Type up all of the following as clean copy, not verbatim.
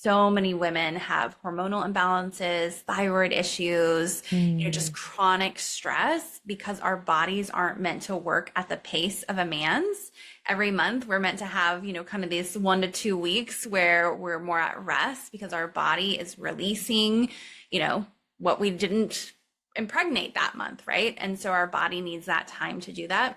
so many women have hormonal imbalances, thyroid issues, just chronic stress because our bodies aren't meant to work at the pace of a man's. Every month, we're meant to have, kind of these 1 to 2 weeks where we're more at rest because our body is releasing, what we didn't impregnate that month, right? And so our body needs that time to do that.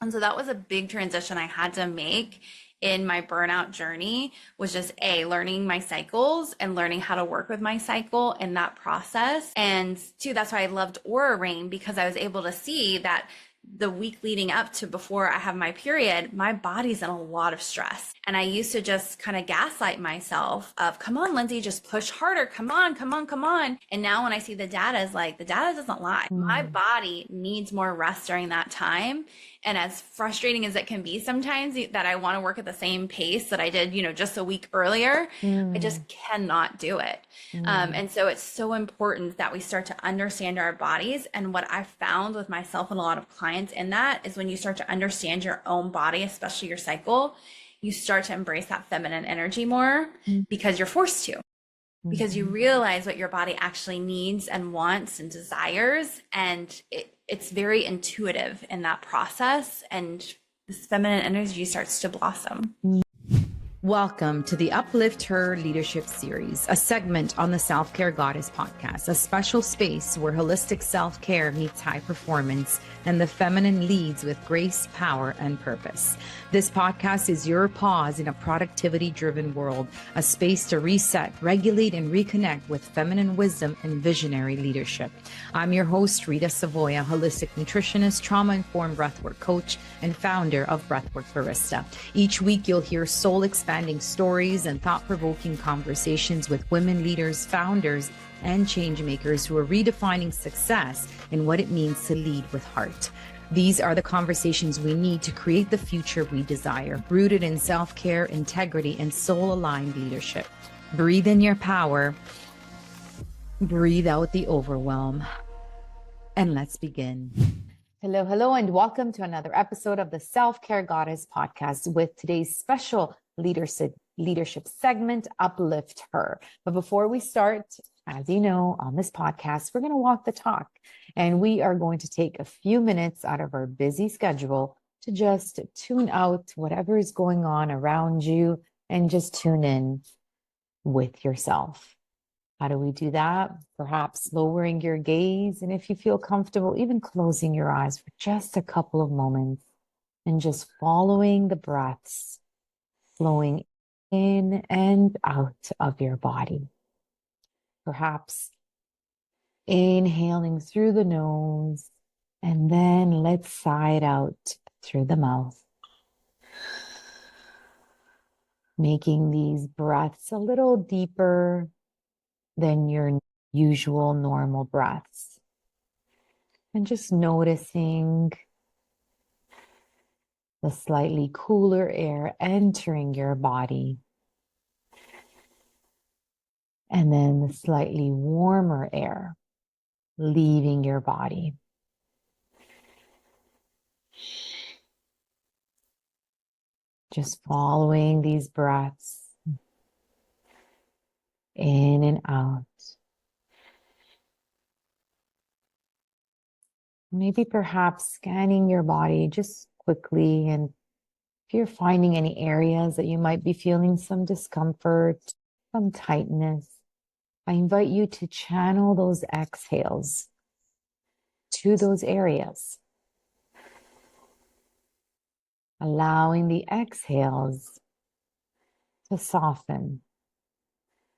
And so that was a big transition I had to make in my burnout journey, was just learning my cycles and learning how to work with my cycle in that process. And two, that's why I loved Aura Ring, because I was able to see that the week leading up to before I have my period, my body's in a lot of stress. And I used to just kind of gaslight myself of, come on, Lindsay, just push harder. Come on, come on, come on. And now when I see the data is like, the data doesn't lie. My body needs more rest during that time. And as frustrating as it can be sometimes that I want to work at the same pace that I did, just a week earlier, I just cannot do it. And so it's so important that we start to understand our bodies. And what I found with myself and a lot of clients in that is when you start to understand your own body, especially your cycle, you start to embrace that feminine energy more because you're forced to. Because you realize what your body actually needs and wants and desires. And it's very intuitive in that process. And this feminine energy starts to blossom. Welcome to the Uplift Her Leadership Series, a segment on the Self-Care Goddess podcast, a special space where holistic self-care meets high performance and the feminine leads with grace, power, and purpose. This podcast is your pause in a productivity-driven world, a space to reset, regulate, and reconnect with feminine wisdom and visionary leadership. I'm your host, Rita Savoya, holistic nutritionist, trauma-informed breathwork coach, and founder of Breathwork Barista. Each week, you'll hear soul-expanding stories and thought-provoking conversations with women leaders, founders, and change makers who are redefining success and what it means to lead with heart. These are the conversations we need to create the future we desire, rooted in self-care, integrity, and soul-aligned leadership. Breathe in your power. Breathe out the overwhelm. And let's begin. Hello, hello, and welcome to another episode of the Self-Care Goddess podcast with today's special leadership segment, Uplift Her. But before we start, as you know, on this podcast, we're going to walk the talk, and we are going to take a few minutes out of our busy schedule to just tune out whatever is going on around you and just tune in with yourself. How do we do that? Perhaps lowering your gaze, and if you feel comfortable, even closing your eyes for just a couple of moments and just following the breaths flowing in and out of your body. Perhaps inhaling through the nose, and then let's sigh it out through the mouth. Making these breaths a little deeper than your usual normal breaths. And just noticing the slightly cooler air entering your body. And then the slightly warmer air leaving your body. Just following these breaths in and out. Maybe perhaps scanning your body just quickly, and if you're finding any areas that you might be feeling some discomfort, some tightness, I invite you to channel those exhales to those areas. Allowing the exhales to soften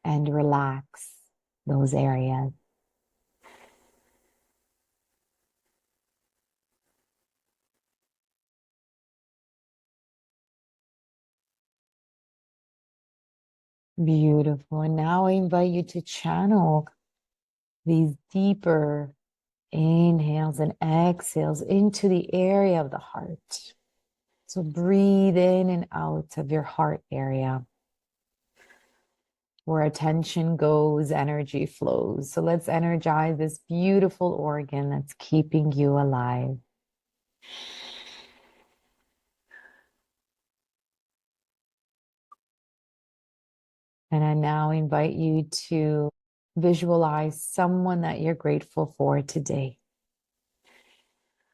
and relax those areas. Beautiful. And now I invite you to channel these deeper inhales and exhales into the area of the heart. So breathe in and out of your heart area. Where attention goes, energy flows. So let's energize this beautiful organ that's keeping you alive. And I now invite you to visualize someone that you're grateful for today.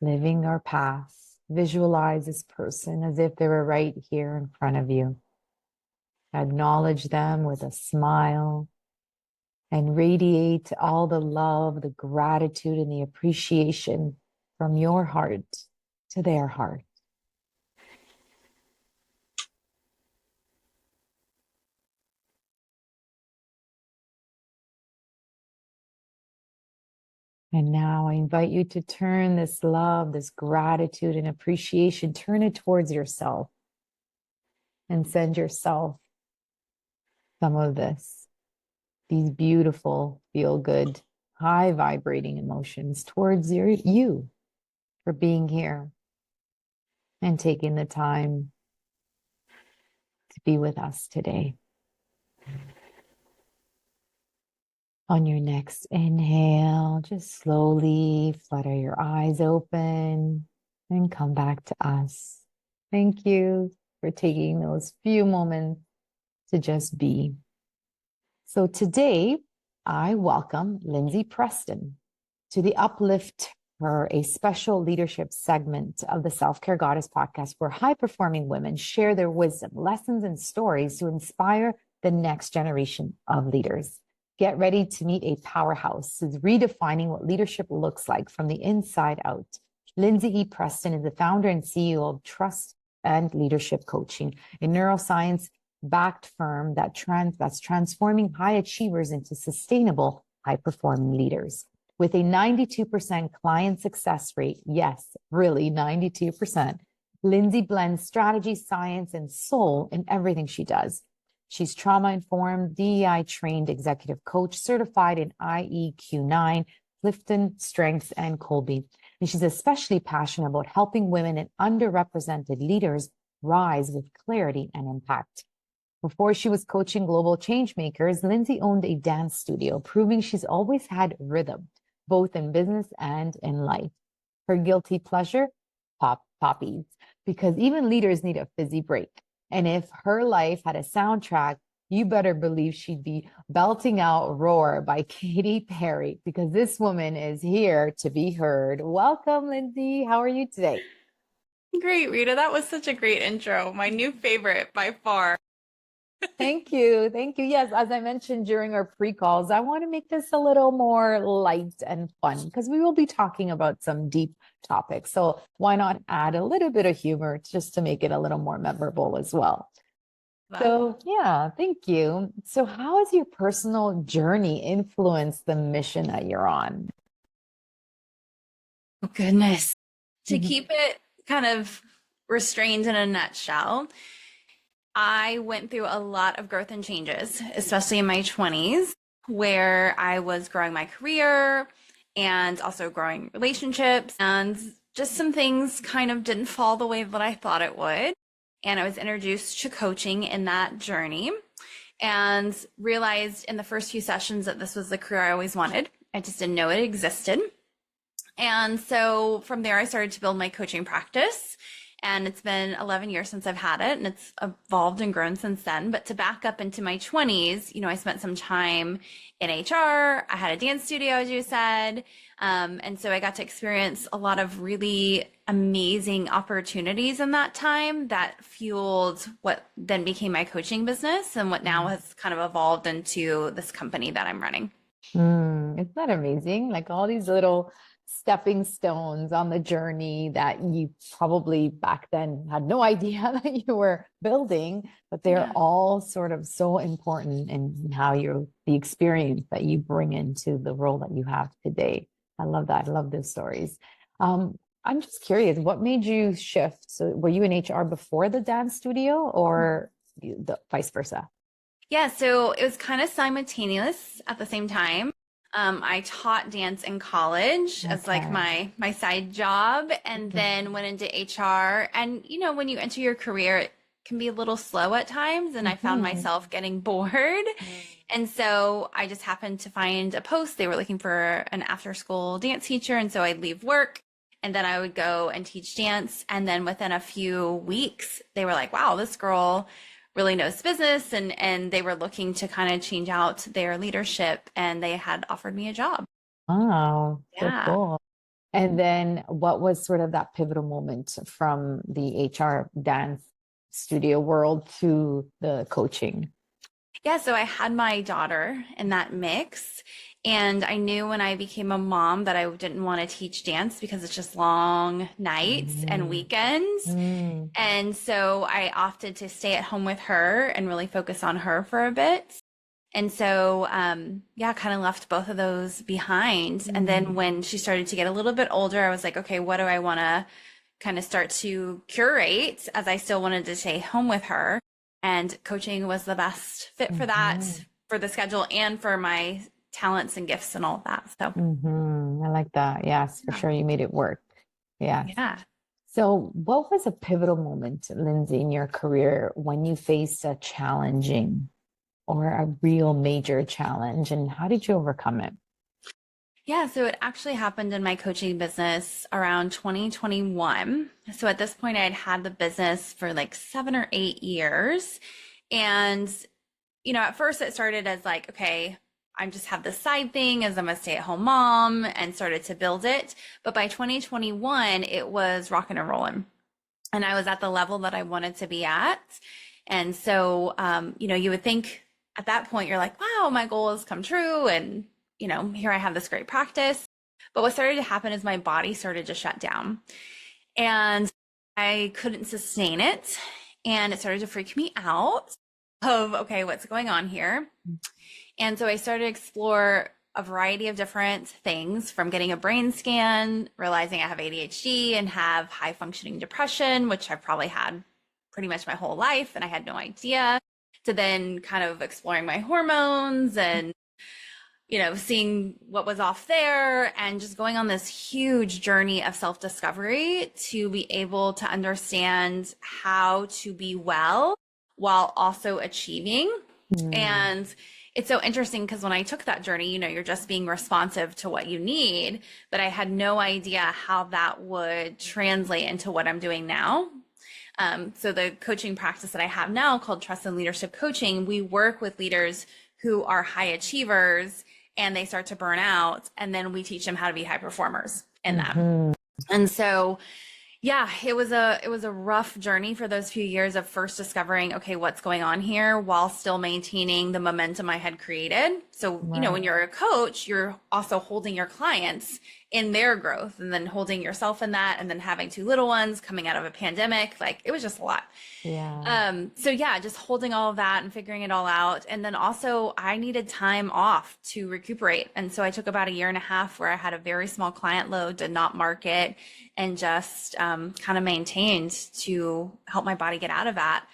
Living our past. Visualize this person as if they were right here in front of you. Acknowledge them with a smile and radiate all the love, the gratitude, and the appreciation from your heart to their heart. And now I invite you to turn this love, this gratitude and appreciation, turn it towards yourself and send yourself some of this, these beautiful, feel good, high vibrating emotions towards you for being here and taking the time to be with us today. On your next inhale, just slowly flutter your eyes open and come back to us. Thank you for taking those few moments to just be. So today, I welcome Lindsay Preston to the Uplift Her, a special leadership segment of the Self-Care Goddess podcast where high-performing women share their wisdom, lessons, and stories to inspire the next generation of leaders. Get ready to meet a powerhouse who's redefining what leadership looks like from the inside out. Lindsay Preston is the founder and CEO of Trust and Leadership Coaching, a neuroscience-backed firm that's transforming high achievers into sustainable, high-performing leaders. With a 92% client success rate, yes, really 92%, Lindsay blends strategy, science, and soul in everything she does. She's trauma-informed, DEI-trained executive coach, certified in IEQ9, Clifton Strengths, and Colby. And she's especially passionate about helping women and underrepresented leaders rise with clarity and impact. Before she was coaching global change makers, Lindsay owned a dance studio, proving she's always had rhythm, both in business and in life. Her guilty pleasure, poppies, because even leaders need a fizzy break. And if her life had a soundtrack, you better believe she'd be belting out Roar by Katy Perry, because this woman is here to be heard. Welcome, Lindsay. How are you today? Great, Rita. That was such a great intro. My new favorite by far. Thank you. Thank you. Yes, as I mentioned during our pre-calls, I want to make this a little more light and fun because we will be talking about some deep topics. So why not add a little bit of humor just to make it a little more memorable as well? So yeah, thank you. So how has your personal journey influenced the mission that you're on? Oh, goodness. To keep it kind of restrained in a nutshell, I went through a lot of growth and changes, especially in my 20s, where I was growing my career and also growing relationships, and just some things kind of didn't fall the way that I thought it would. And I was introduced to coaching in that journey and realized in the first few sessions that this was the career I always wanted. I just didn't know it existed. And so from there, I started to build my coaching practice. And it's been 11 years since I've had it, and it's evolved and grown since then. But to back up into my 20s, I spent some time in HR. I had a dance studio, as you said. And so I got to experience a lot of really amazing opportunities in that time that fueled what then became my coaching business and what now has kind of evolved into this company that I'm running. Isn't that amazing? Like all these little stepping stones on the journey that you probably back then had no idea that you were building, but they're all sort of so important in how the experience that you bring into the role that you have today. I love that. I love those stories. I'm just curious, what made you shift? So were you in HR before the dance studio or the vice versa? Yeah, so it was kind of simultaneous at the same time. I taught dance in college as like my side job, and then went into HR. And when you enter your career, it can be a little slow at times, and I found myself getting bored. And so I just happened to find a post. They were looking for an after-school dance teacher, and so I'd leave work and then I would go and teach dance. And then within a few weeks, they were like, "Wow, this girl really knows business, and they were looking to kind of change out their leadership, and they had offered me a job. Oh, so Yeah. cool. And then what was sort of that pivotal moment from the HR dance studio world to the coaching? Yeah, so I had my daughter in that mix, and I knew when I became a mom that I didn't want to teach dance because it's just long nights and Mm, weekends. mm, And so I opted to stay at home with her and really focus on her for a bit. And so, yeah, kind of left both of those behind. And then mm, when she started to get a little bit older, I was like, okay, what do I want to kind of start to curate, as I still wanted to stay home with her? And coaching was the best fit for that, mhm, for the schedule and for my talents and gifts and all of that. So, mhm. I like that. Yes, for yeah. sure. You made it work. Yes. Yeah. So, what was a pivotal moment, Lindsay, in your career when you faced a challenging or a real major challenge, and how did you overcome it? Yeah, so it actually happened in my coaching business around 2021. So at this point, I'd had the business for like 7 or 8 years. And, at first it started as like, okay, I just have this side thing as I'm a stay-at-home mom, and started to build it. But by 2021, it was rocking and rolling. And I was at the level that I wanted to be at. And so, you would think at that point, you're like, wow, my goal has come true. And, here I have this great practice. But what started to happen is my body started to shut down, and I couldn't sustain it. And it started to freak me out of, okay, what's going on here? And so I started to explore a variety of different things, from getting a brain scan, realizing I have ADHD and have high functioning depression, which I've probably had pretty much my whole life, and I had no idea, to then kind of exploring my hormones and, seeing what was off there, and just going on this huge journey of self-discovery to be able to understand how to be well while also achieving. Mm, And it's so interesting because when I took that journey, you're just being responsive to what you need, but I had no idea how that would translate into what I'm doing now. So the coaching practice that I have now, called Trust and Leadership Coaching, we work with leaders who are high achievers and they start to burn out, and then we teach them how to be high performers in that. mhm. And so, yeah, it was a rough journey for those few years of first discovering, okay, what's going on here, while still maintaining the momentum I had created. So, when Right. you're a coach, you're also holding your clients in their growth, and then holding yourself in that, and then having two little ones coming out of a pandemic. Like, it was just a lot. Yeah. So yeah, just holding all of that and figuring it all out. And then also I needed time off to recuperate. And so I took about a year and a half where I had a very small client load, did not market, and just kind of maintained to help my body get out of that.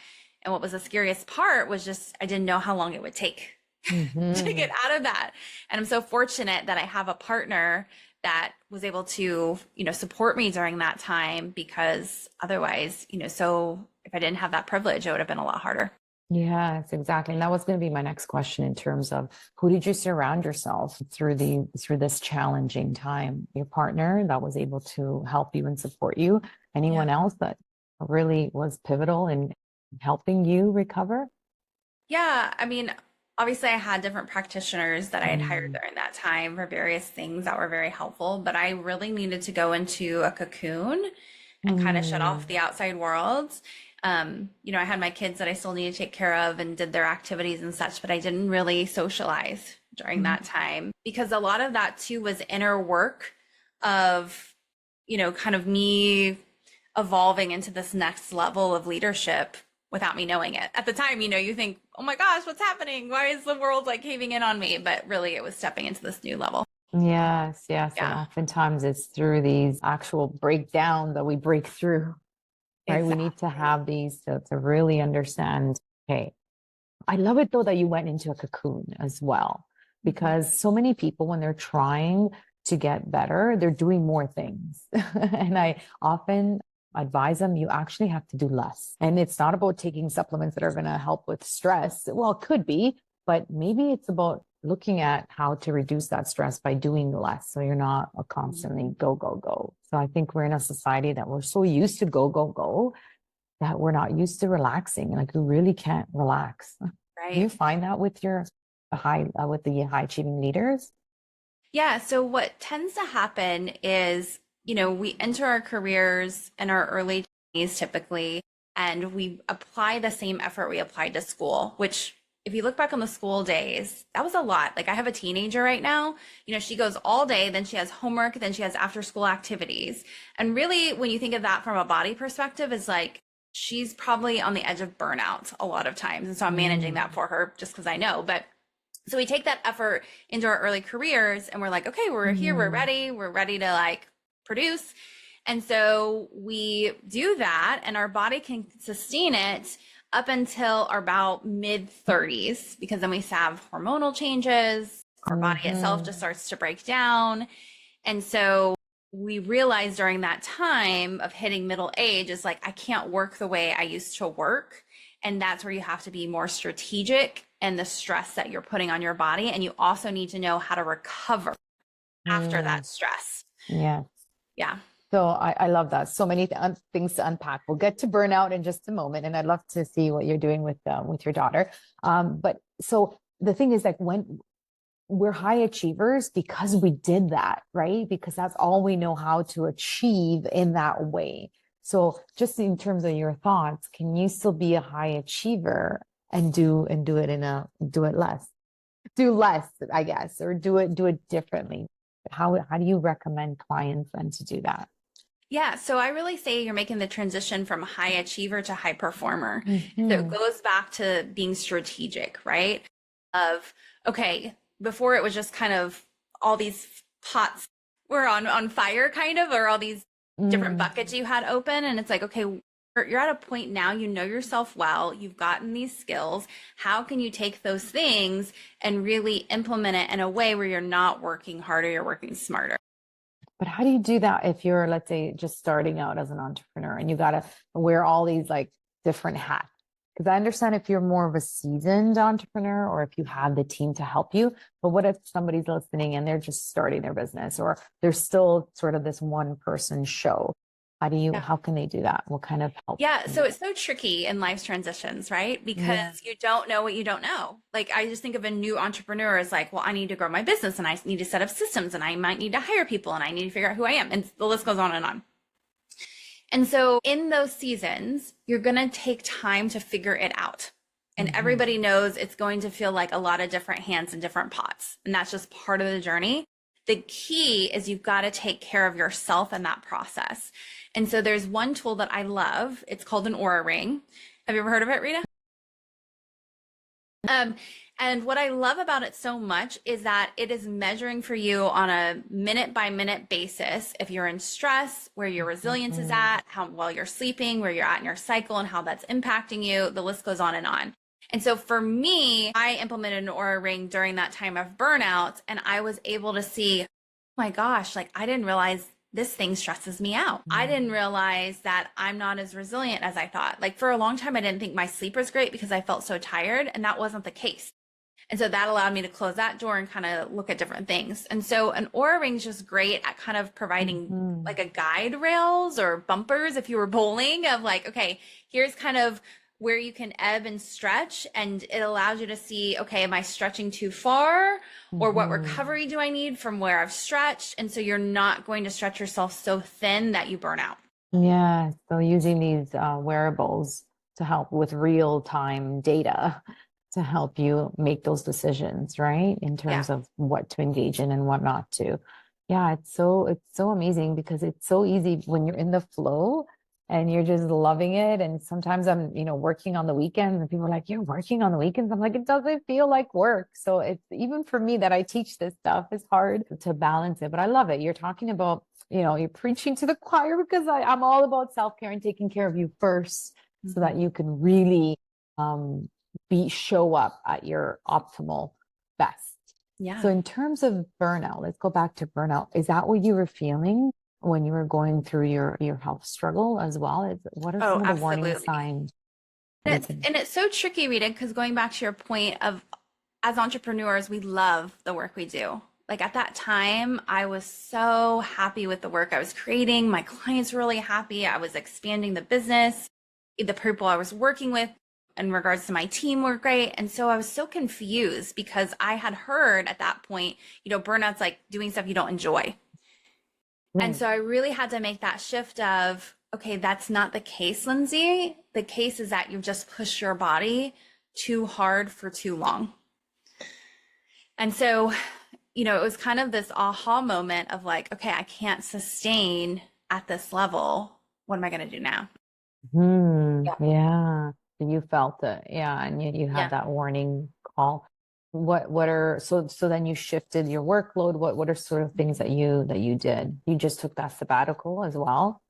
And what was the scariest part was just, I didn't know how long it would take to Mhm. get out of that. And I'm so fortunate that I have a partner that was able to, support me during that time, because otherwise, so if I didn't have that privilege, it would have been a lot harder. Yes, exactly. And that was going to be my next question in terms of who did you surround yourself through this challenging time? Your partner that was able to help you and support you? Yeah. Anyone else that really was pivotal in helping you recover? Yeah. I mean, obviously, I had different practitioners that I had hired Mm, during that time for various things that were very helpful, but I really needed to go into a cocoon and kind of shut off mm, the outside world. I had my kids that I still needed to take care of and did their activities and such, but I didn't really socialize during mm, that time, because a lot of that too was inner work of, kind of me evolving into this next level of leadership without me knowing it. At the time, you think, oh my gosh, what's happening? Why is the world like caving in on me? But really, it was stepping into this new level. yes, yes. And Yeah, oftentimes it's through these actual breakdown that we break through, right? We need to exactly. have these to really understand, okay, I love it though that you went into a cocoon as well, Mhm. because so many people, when they're trying to get better, they're doing more things. And I often advise them, you actually have to do less. And it's not about taking supplements that are going to help with stress. Well, it could be, but maybe it's about looking at how to reduce that stress by doing less. So you're not a constantly go, go, go. So I think we're in a society that we're so used to go, go, go that we're not used to relaxing. Like we really can't relax. Do you Right. find that with your with the high achieving leaders? Yeah. So what tends to happen is, we enter our careers in our early 20s typically, and we apply the same effort we applied to school, which if you look back on the school days, that was a lot. Like I have a teenager right now, she goes all day, then she has homework, then she has after school activities. And really, when you think of that from a body perspective, is like she's probably on the edge of burnout a lot of times. And so I'm managing Mm. that for her just because I know. But so we take that effort into our early careers and we're like, okay, we're here, Mm. we're ready to like produce. And so we do that and our body can sustain it up until about mid 30s, because then we have hormonal changes, our body itself Mhm. just starts to break down. And so we realized during that time of hitting middle age is like, I can't work the way I used to work. And that's where you have to be more strategic and the stress that you're putting on your body. And you also need to know how to recover after Mm. that stress. Yeah. Yeah. So I love that. So many things to unpack. We'll get to burnout in just a moment, and I'd love to see what you're doing with your daughter. But so the thing is, like, when we're high achievers because we did that, right? Because that's all we know how to achieve in that way. So just in terms of your thoughts, can you still be a high achiever and do it less, do less, I guess, or do it differently? How do you recommend clients then to do that? Yeah, so I really say you're making the transition from high achiever to high performer. So it Hmm. goes back to being strategic, right? Of, okay, before it was just kind of all these pots were on fire kind of, or all these different Mm. buckets you had open. And it's like, okay, you're at a point now, you know yourself well, you've gotten these skills. How can you take those things and really implement it in a way where you're not working harder, you're working smarter? But how do you do that if you're, let's say, just starting out as an entrepreneur and you got to wear all these like different hats? Because I understand if you're more of a seasoned entrepreneur or if you have the team to help you. But what if somebody's listening and they're just starting their business or they're still sort of this one person show? How can they do that? What kind of help? Yeah, so it's so tricky in life's transitions, right? Yeah. Because you don't know what you don't know. Like I just think of a new entrepreneur as like, well, I need to grow my business and I need to set up systems and I might need to hire people and I need to figure out who I am. And the list goes on and on. And so in those seasons, you're going to take time to figure it out. And Mhm. everybody knows it's going to feel like a lot of different hands in different pots. And that's just part of the journey. The key is you've got to take care of yourself in that process. And so there's one tool that I love. It's called an aura ring. Have you ever heard of it, Rita? Um, and what I love about it so much is that it is measuring for you on a minute by minute basis if you're in stress, where your resilience is Mhm. at, how well you're sleeping, where you're at in your cycle, and how that's impacting you. The list goes on and on. And so for me, I implemented an aura ring during that time of burnout, and I was able to see, oh my gosh, like I didn't realize this thing stresses me out. I didn't realize that I'm not as resilient as I thought. Like for a long time, I didn't think my sleep was great because I felt so tired, and that wasn't the case. And so that allowed me to close that door and kind of look at different things. And so an aura ring is just great at kind of providing Mhm. like a guide rails or bumpers if you were bowling of like, okay, here's kind of where you can ebb and stretch. And it allows you to see, okay, am I stretching too far? Or what Mhm. recovery do I need from where I've stretched? And so you're not going to stretch yourself so thin that you burn out. Yeah, so using these wearables to help with real time data to help you make those decisions, right? In Yeah. terms of what to engage in and what not to. Yeah, it's so amazing because it's so easy when you're in the flow and you're just loving it. And sometimes I'm, working on the weekends and people are like, you're working on the weekends. I'm like, it doesn't feel like work. So it's even for me that I teach this stuff, it's hard to balance it, but I love it. You're talking about you're preaching to the choir because I'm all about self-care and taking care of you first so that you can really um, show up at your optimal best. So Yeah. in terms of burnout, let's go back to burnout. Is that what you were feeling when you were going through your health struggle as well? What are Oh, some of the warning absolutely. signs that And you it's can? and it's so tricky, Rita, because going back to your point of as entrepreneurs, we love the work we do. Like at that time, I was so happy with the work I was creating. My clients were really happy. I was expanding the business. the people I was working with in regards to my team were great. And so I was so confused because I had heard at that point, burnout's like doing stuff you don't enjoy. And so I really had to make that shift of, okay, that's not the case, Lindsay. The case is that you've just pushed your body too hard for too long. And so, it was kind of this aha moment of like, okay, I can't sustain at this level. What am I going to do now? Yeah. So you felt it. Yeah. And you had that warning call. So then you shifted your workload. What are sort of things that you did? You just took that sabbatical as well?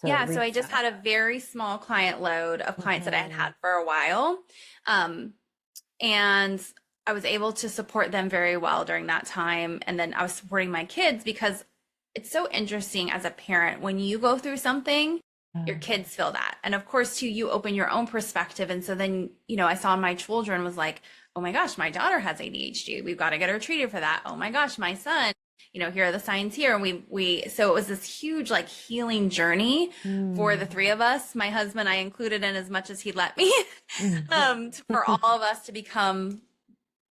Yeah. So I just had a very small client load of clients that I had for a while. And I was able to support them very well during that time. And then I was supporting my kids because it's so interesting as a parent, when you go through something, your kids feel that. And of course, too, you open your own perspective. And so then, I saw my children was like, oh my gosh, my daughter has ADHD. We've got to get her treated for that. Oh my gosh, my son, here are the signs here. And so it was this huge like healing journey for the three of us, my husband, I included in as much as he'd let me, for all of us to become,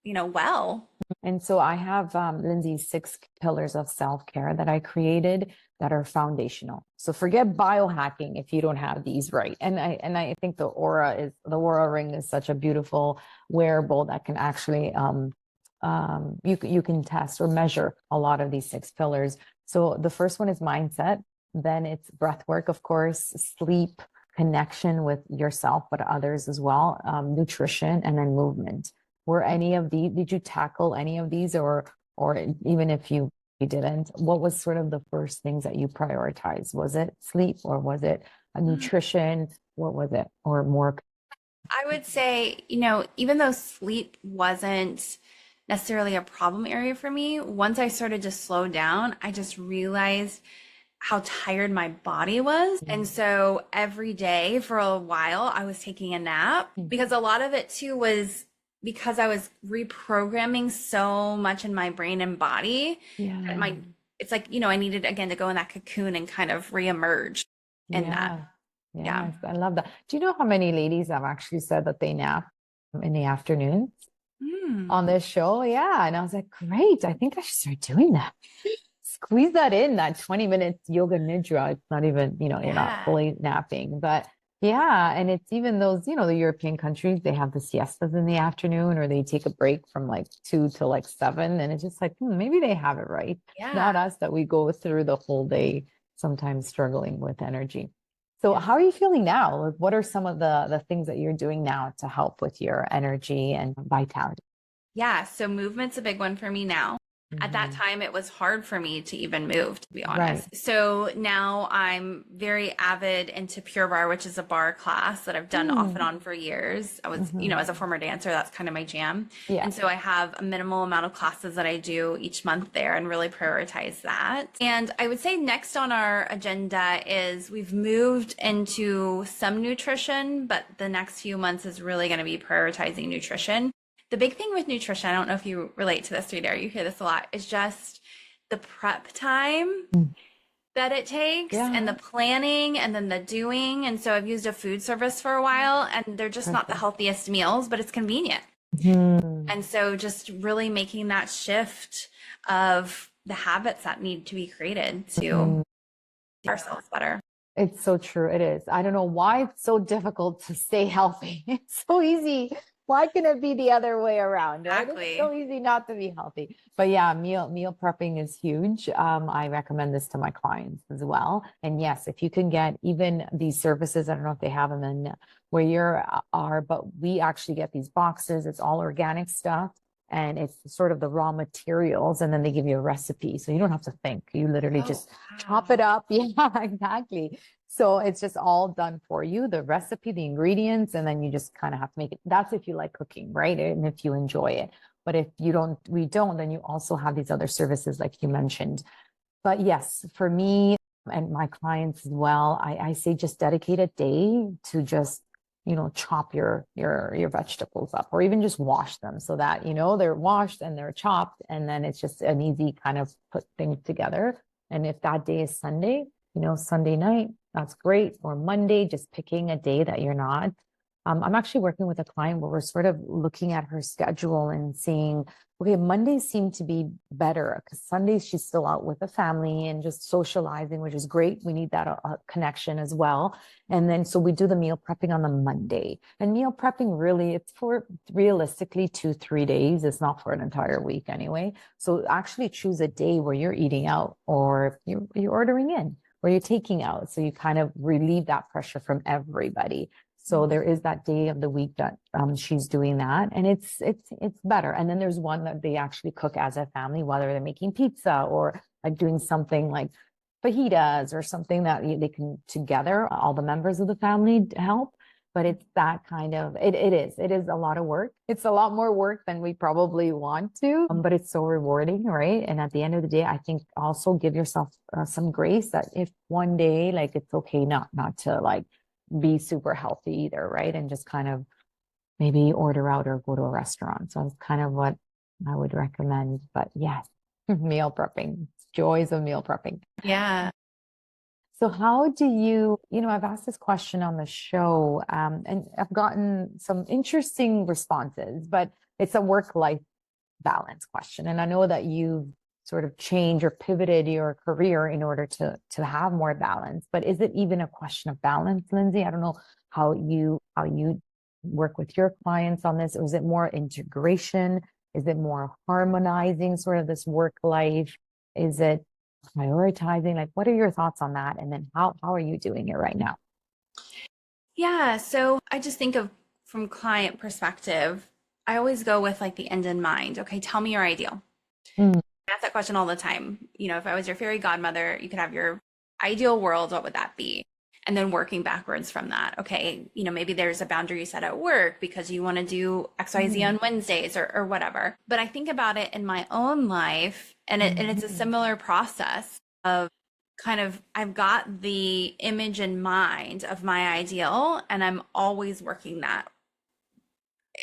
well. And so I have Lindsay's 6 pillars of self-care that I created that are foundational. So forget biohacking if you don't have these right. And I think the Aura ring is such a beautiful wearable that can actually you can test or measure a lot of these 6 pillars. So the first one is mindset, then it's breath work, of course, sleep, connection with yourself but others as well, nutrition, and then movement. Did you tackle any of these, or even if you didn't, what was sort of the first things that you prioritized? Was it sleep, or was it nutrition? What was it, or more? I would say, even though sleep wasn't necessarily a problem area for me, once I started to slow down, I just realized how tired my body was. And so every day for a while, I was taking a nap, because a lot of it too was because I was reprogramming so much in my brain and body. It's like, I needed again to go in that cocoon and kind of reemerge in that. Yeah, I love that. Do you know how many ladies have actually said that they nap in the afternoons on this show? Yeah. And I was like, great. I think I should start doing that. Squeeze that in, that 20 minutes yoga nidra. It's not even, you're not fully napping, but yeah. And it's even those, the European countries, they have the siestas in the afternoon, or they take a break from like 2 to like 7. And it's just like, maybe they have it right. Not us, that we go through the whole day, sometimes struggling with energy. So how are you feeling now? What are some of the things that you're doing now to help with your energy and vitality? Yeah. So movement's a big one for me now. At that time, it was hard for me to even move, to be honest. Right. So now I'm very avid into Pure Barre, which is a barre class that I've done off and on for years. I was, as a former dancer, that's kind of my jam. Yeah. And so I have a minimal amount of classes that I do each month there and really prioritize that. And I would say next on our agenda is we've moved into some nutrition, but the next few months is really going to be prioritizing nutrition. The big thing with nutrition, I don't know if you relate to this, Rita, you hear this a lot, is just the prep time that it takes and the planning and then the doing. And so I've used a food service for a while, and they're just not the healthiest meals, but it's convenient. And so just really making that shift of the habits that need to be created to see ourselves better. It's so true. It is. I don't know why it's so difficult to stay healthy. It's so easy. Why can it be the other way around? Right? Exactly. It's so easy not to be healthy. But yeah, meal prepping is huge. I recommend this to my clients as well. And yes, if you can get even these services, I don't know if they have them in where you are, but we actually get these boxes. It's all organic stuff, and it's sort of the raw materials, and then they give you a recipe. So you don't have to think. You literally just chop it up. Yeah, exactly. So it's just all done for you, the recipe, the ingredients, and then you just kind of have to make it. That's if you like cooking, right? And if you enjoy it. But if we don't, then you also have these other services like you mentioned. But yes, for me and my clients as well, I say just dedicate a day to just, chop your vegetables up, or even just wash them so that, they're washed and they're chopped, and then it's just an easy kind of put things together. And if that day is Sunday, Sunday night, That's great. Or Monday, just picking a day that you're not. I'm actually working with a client where we're sort of looking at her schedule and seeing, okay, Mondays seem to be better because Sundays she's still out with the family and just socializing, which is great. We need that connection as well. And then, so we do the meal prepping on the Monday. And meal prepping really, it's for realistically 2-3 days. It's not for an entire week anyway. So actually choose a day where you're eating out or you're ordering in or you're taking out. So you kind of relieve that pressure from everybody. So there is that day of the week that she's doing that, and it's better. And then there's one that they actually cook as a family, whether they're making pizza or like doing something like fajitas or something that they can together, all the members of the family help. But it's that kind of, it is a lot of work. It's a lot more work than we probably want to, but it's so rewarding, right? And at the end of the day, I think also give yourself some grace that if one day, like it's okay not to like be super healthy either, right? And just kind of maybe order out or go to a restaurant. So that's kind of what I would recommend. But yes, meal prepping, joys of meal prepping. Yeah. So how do I've asked this question on the show, and I've gotten some interesting responses, but it's a work-life balance question. And I know that you sort of changed or pivoted your career in order to have more balance, but is it even a question of balance, Lindsay? I don't know how you work with your clients on this. Or is it more integration? Is it more harmonizing sort of this work life? Is it prioritizing? Like, what are your thoughts on that? And then how are you doing it right now? Yeah. So I just think of from client perspective, I always go with like the end in mind. Okay, tell me your ideal. Mm. I ask that question all the time. If I was your fairy godmother, you could have your ideal world. What would that be? And then working backwards from that. Okay, maybe there's a boundary you set at work because you want to do XYZ on Wednesdays or whatever. But I think about it in my own life, and it's a similar process of kind of, I've got the image in mind of my ideal, and I'm always working that.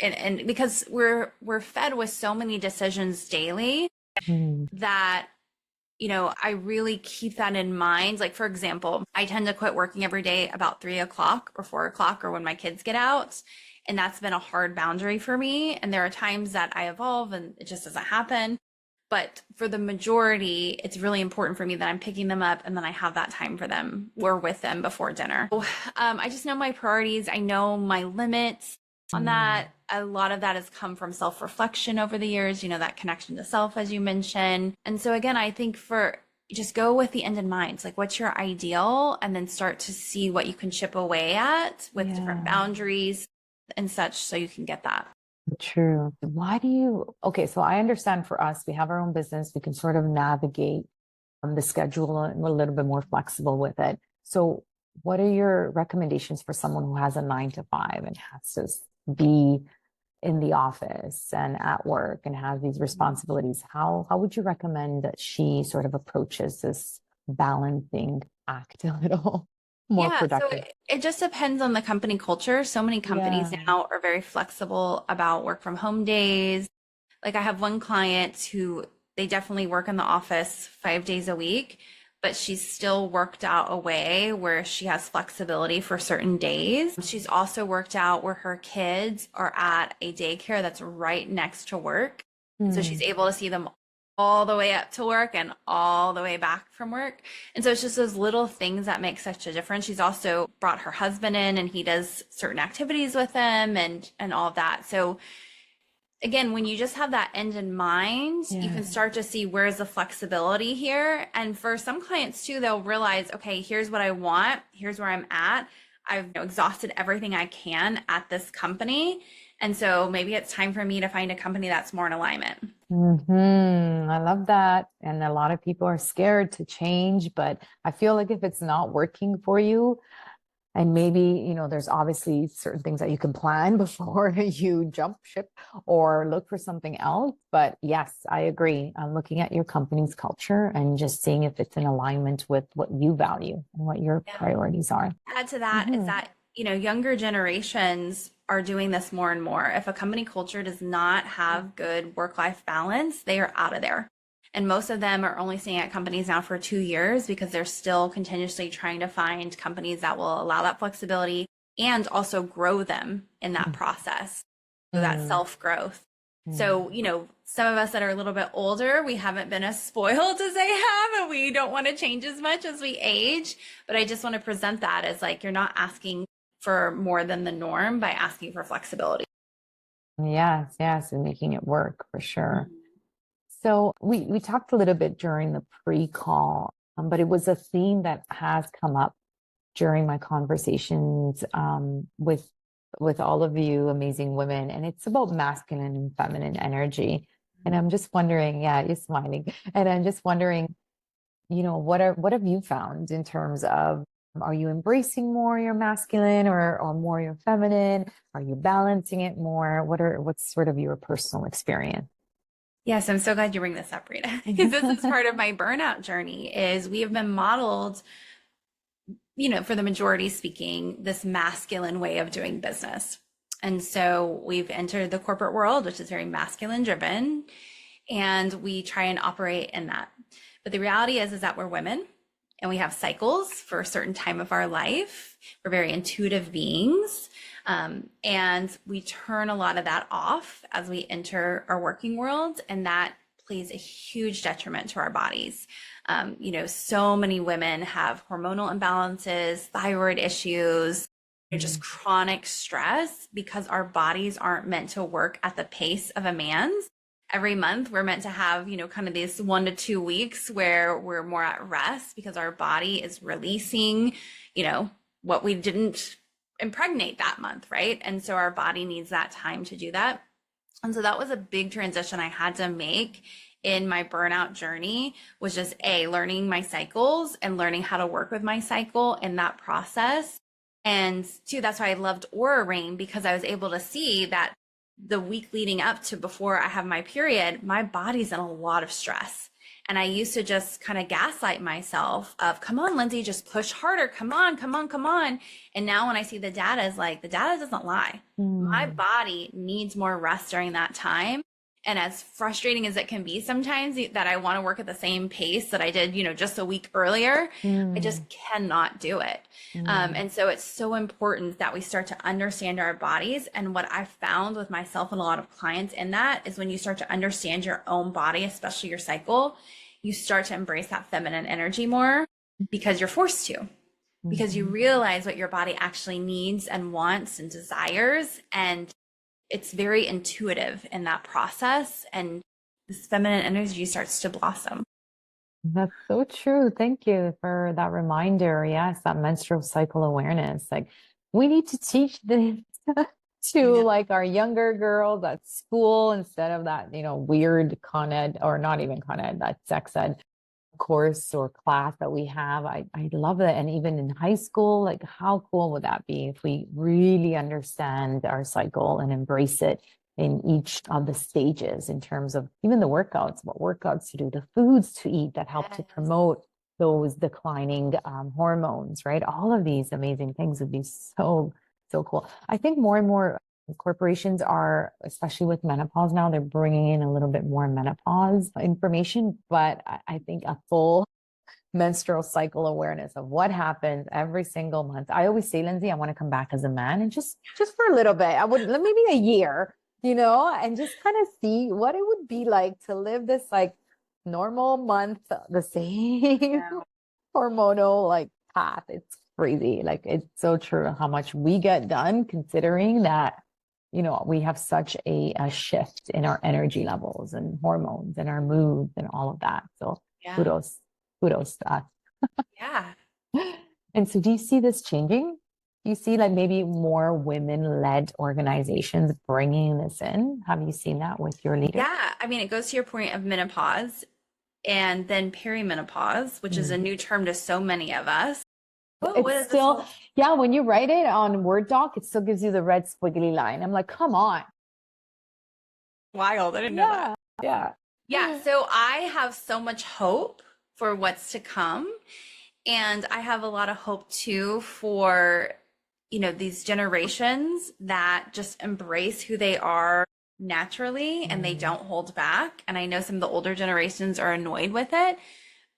And because we're fed with so many decisions daily that I really keep that in mind. Like, for example, I tend to quit working every day about 3 o'clock or 4 o'clock or when my kids get out. And that's been a hard boundary for me. And there are times that I evolve and it just doesn't happen. But for the majority, it's really important for me that I'm picking them up and then I have that time for them or with them before dinner. So, I just know my priorities. I know my limits on that. A lot of that has come from self-reflection over the years, that connection to self, as you mentioned. And so again, I think just go with the end in mind. It's like, what's your ideal? And then start to see what you can chip away at with different boundaries and such so you can get that. True. Okay, so I understand for us, we have our own business. We can sort of navigate the schedule and we're a little bit more flexible with it. So what are your recommendations for someone who has a 9 to 5 and has to be in the office and at work and has these responsibilities? How would you recommend that she sort of approaches this balancing act a little more productive? So it just depends on the company culture. So many companies now are very flexible about work from home days. Like, I have one client who they definitely work in the office 5 days a week, but she's still worked out a way where she has flexibility for certain days. She's also worked out where her kids are at a daycare that's right next to work. So she's able to see them all the way up to work and all the way back from work. And so it's just those little things that make such a difference. She's also brought her husband in and he does certain activities with them and all of that. So again, when you just have that end in mind, you can start to see where's the flexibility here. And for some clients too, they'll realize, okay, here's what I want. Here's where I'm at. I've exhausted everything I can at this company. And so maybe it's time for me to find a company that's more in alignment. I love that. And a lot of people are scared to change, but I feel like if it's not working for you, and maybe, there's obviously certain things that you can plan before you jump ship or look for something else. But yes, I agree. I'm looking at your company's culture and just seeing if it's in alignment with what you value and what your priorities are. Add to that is that, younger generations are doing this more and more. If a company culture does not have good work-life balance, they are out of there. And most of them are only staying at companies now for 2 years because they're still continuously trying to find companies that will allow that flexibility and also grow them in that process. So that self-growth. So, some of us that are a little bit older, we haven't been as spoiled as they have, and we don't want to change as much as we age. But I just want to present that as like, you're not asking for more than the norm by asking for flexibility. Yes, yes, and making it work for sure. So we talked a little bit during the pre-call, but it was a theme that has come up during my conversations with all of you amazing women, and it's about masculine and feminine energy. And I'm just wondering, yeah, you're smiling, and I'm just wondering, what have you found in terms of, are you embracing more your masculine or more your feminine? Are you balancing it more? What's sort of your personal experience? Yes, I'm so glad you bring this up, Rita, because this is part of my burnout journey. Is we have been modeled, for the majority speaking, this masculine way of doing business. And so we've entered the corporate world, which is very masculine driven, and we try and operate in that. But the reality is that we're women and we have cycles for a certain time of our life. We're very intuitive beings. And we turn a lot of that off as we enter our working world. And that plays a huge detriment to our bodies. So many women have hormonal imbalances, thyroid issues, just chronic stress because our bodies aren't meant to work at the pace of a man's. Every month, we're meant to have, kind of these 1 to 2 weeks where we're more at rest because our body is releasing, what we didn't impregnate that month, right? And so our body needs that time to do that. And so that was a big transition I had to make in my burnout journey, was just learning my cycles and learning how to work with my cycle in that process. And two, that's why I loved Aura Ring, because I was able to see that the week leading up to before I have my period, my body's in a lot of stress. And I used to just kind of gaslight myself of, come on, Lindsay, just push harder. Come on, come on, come on. And now when I see the data, is like, the data doesn't lie. My body needs more rest during that time. And as frustrating as it can be sometimes that I want to work at the same pace that I did, just a week earlier, I just cannot do it. And so it's so important that we start to understand our bodies. And what I found with myself and a lot of clients in that is when you start to understand your own body, especially your cycle, you start to embrace that feminine energy more because you're forced to, because you realize what your body actually needs and wants and desires. And it's very intuitive in that process, and this feminine energy starts to blossom. That's so true. Thank you for that reminder. Yes, that menstrual cycle awareness. Like, we need to teach this to like our younger girls at school instead of that, weird con ed, or not even con ed, that sex ed course or class that we have. I love it. And even in high school, like, how cool would that be if we really understand our cycle and embrace it in each of the stages, in terms of even the workouts, what workouts to do, the foods to eat that help to promote those declining hormones, right? All of these amazing things would be so, so cool. I think more and more corporations are, especially with menopause now, they're bringing in a little bit more menopause information, but I think a full menstrual cycle awareness of what happens every single month. I always say, Lindsay, I want to come back as a man, and just for a little bit, I would, maybe a year, and just kind of see what it would be like to live this like normal month, the same hormonal like path. It's crazy. Like, it's so true how much we get done, considering that we have such a shift in our energy levels and hormones and our moods and all of that. So kudos to us. Yeah. And so, do you see this changing? Do you see like maybe more women-led organizations bringing this in? Have you seen that with your leaders? Yeah. I mean, it goes to your point of menopause and then perimenopause, which is a new term to so many of us. It's still, when you write it on Word doc, it still gives you the red squiggly line. I'm like, come on. Wild. I didn't know that. Yeah. Yeah. So I have so much hope for what's to come. And I have a lot of hope too for, these generations that just embrace who they are naturally and they don't hold back. And I know some of the older generations are annoyed with it,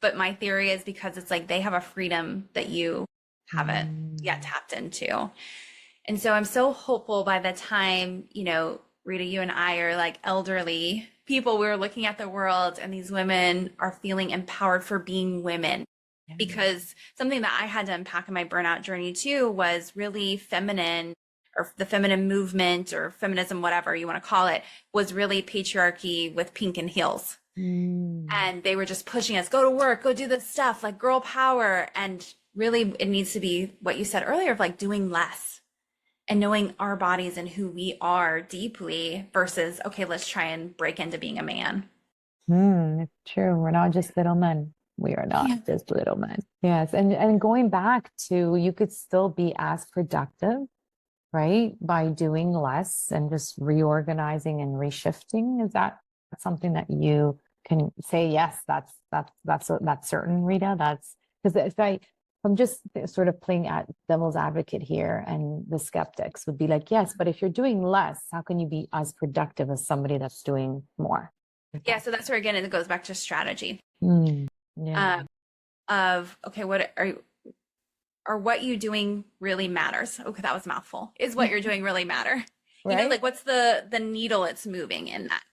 but my theory is because it's like they have a freedom that you haven't yet tapped into. And so I'm so hopeful by the time, Rita, you and I are like elderly people, we're looking at the world and these women are feeling empowered for being women. Because something that I had to unpack in my burnout journey too was really feminine, or the feminine movement or feminism, whatever you want to call it, was really patriarchy with pink and heels. And they were just pushing us, go to work, go do this stuff, like girl power. And really it needs to be what you said earlier of like doing less and knowing our bodies and who we are deeply versus, okay, let's try and break into being a man. It's true. We're not just little men. We are not just little men. Yes. And going back to, you could still be as productive, right? By doing less and just reorganizing and reshifting. Is that something that you can say, yes, that's certain, Rita? That's because I'm just sort of playing at devil's advocate here, and the skeptics would be like, yes, but if you're doing less, how can you be as productive as somebody that's doing more? Yeah. So that's where, again, it goes back to strategy. Of, okay, what you doing really matters. Okay, that was a mouthful. Is what you're doing really matter? Right? Like what's the needle it's moving in that?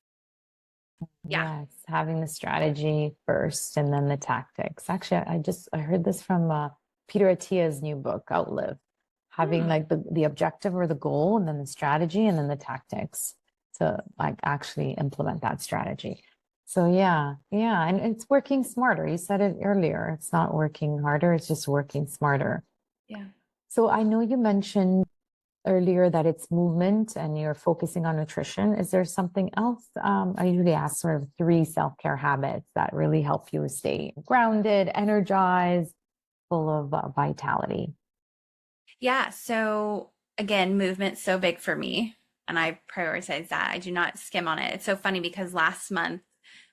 Yeah. Yes, having the strategy first and then the tactics. Actually, I heard this from Peter Attia's new book, Outlive. Having like the objective or the goal, and then the strategy, and then the tactics to like actually implement that strategy. So yeah, and it's working smarter. You said it earlier. It's not working harder, it's just working smarter. Yeah. So I know you mentioned earlier that it's movement and you're focusing on nutrition. Is there something else? I usually ask sort of 3 self-care habits that really help you stay grounded, energized, full of vitality. Yeah. So again, movement's so big for me and I prioritize that. I do not skim on it. It's so funny because last month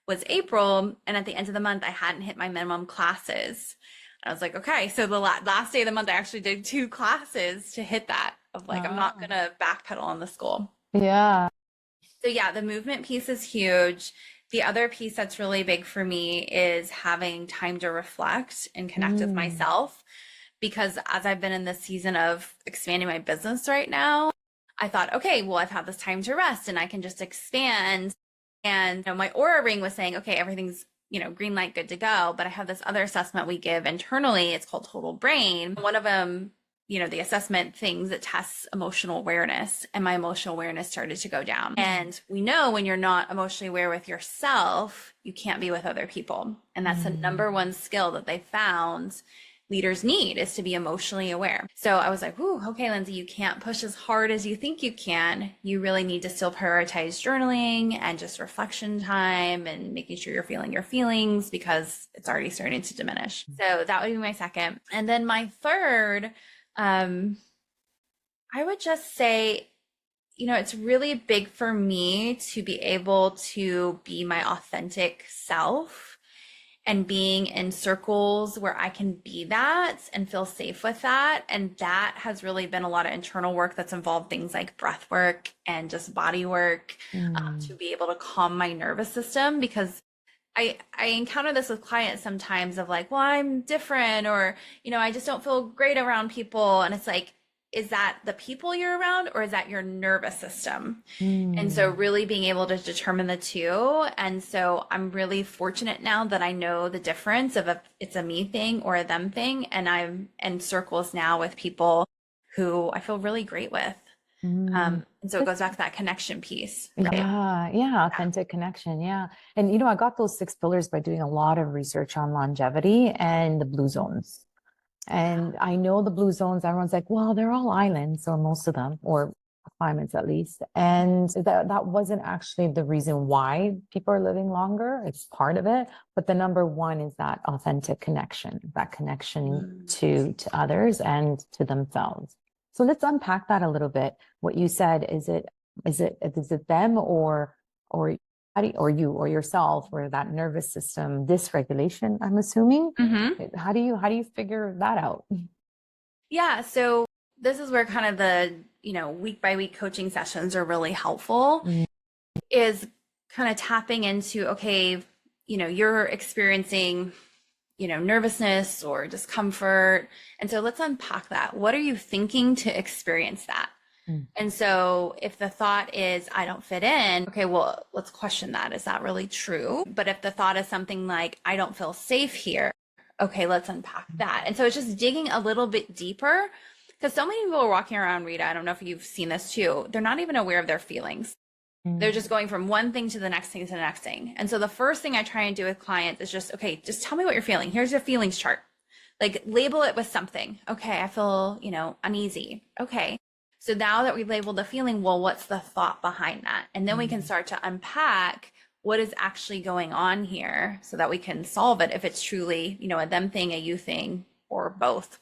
was April, and at the end of the month, I hadn't hit my minimum classes. I was like, okay, so the last day of the month, I actually did 2 classes to hit that of like, I'm not going to backpedal on the school. Yeah. So yeah, the movement piece is huge. The other piece that's really big for me is having time to reflect and connect with myself. Because as I've been in this season of expanding my business right now, I thought, okay, well, I've had this time to rest and I can just expand. And my Aura ring was saying, okay, everything's, green light, good to go. But I have this other assessment we give internally. It's called Total Brain. One of them, the assessment things that tests emotional awareness, and my emotional awareness started to go down. And we know when you're not emotionally aware with yourself, you can't be with other people. And that's the number one skill that they found leaders need, is to be emotionally aware. So I was like, ooh, okay, Lindsay, you can't push as hard as you think you can. You really need to still prioritize journaling and just reflection time and making sure you're feeling your feelings, because it's already starting to diminish. So that would be my second. And then my third, I would just say, it's really big for me to be able to be my authentic self, and being in circles where I can be that and feel safe with that. And that has really been a lot of internal work that's involved things like breath work and just body work, to be able to calm my nervous system. Because I encounter this with clients sometimes of like, well, I'm different, or, I just don't feel great around people. And it's like, is that the people you're around, or is that your nervous system? And so really being able to determine the two. And so I'm really fortunate now that I know the difference of if it's a me thing or a them thing. And I'm in circles now with people who I feel really great with. And so it goes back to that connection piece. Right? Yeah, authentic connection. Yeah. And I got those 6 pillars by doing a lot of research on longevity and the blue zones. And I know the blue zones, everyone's like, well, they're all islands, or most of them, or climates at least. And that wasn't actually the reason why people are living longer. It's part of it. But the number one is that authentic connection, that connection to others and to themselves. So let's unpack that a little bit. What you said, is it them, or you or yourself, or that nervous system dysregulation, I'm assuming? How do you figure that out? Yeah. So this is where kind of the, week by week coaching sessions are really helpful. is kind of tapping into, okay, you're experiencing, nervousness or discomfort. And so let's unpack that. What are you thinking to experience that? And so if the thought is, I don't fit in, okay, well, let's question that. Is that really true? But if the thought is something like, I don't feel safe here, okay, let's unpack that. And so it's just digging a little bit deeper, because so many people are walking around, Rita, I don't know if you've seen this too, they're not even aware of their feelings. They're just going from one thing to the next thing to the next thing. And so the first thing I try and do with clients is just, okay, just tell me what you're feeling. Here's your feelings chart. Like, label it with something. Okay, I feel, uneasy. Okay. So now that we've labeled the feeling, well, what's the thought behind that? And then we can start to unpack what is actually going on here so that we can solve it if it's truly, a them thing, a you thing, or both.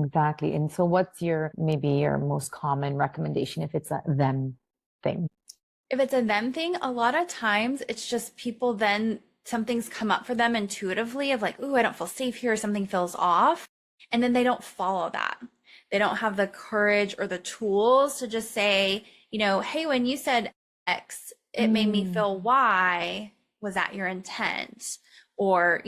Exactly. And so what's maybe your most common recommendation if it's a them thing? If it's a them thing, a lot of times it's just people, then something's come up for them intuitively of like, ooh, I don't feel safe here, something feels off. And then they don't follow that. They don't have the courage or the tools to just say, hey, when you said X, it made me feel Y. Was that your intent? Or,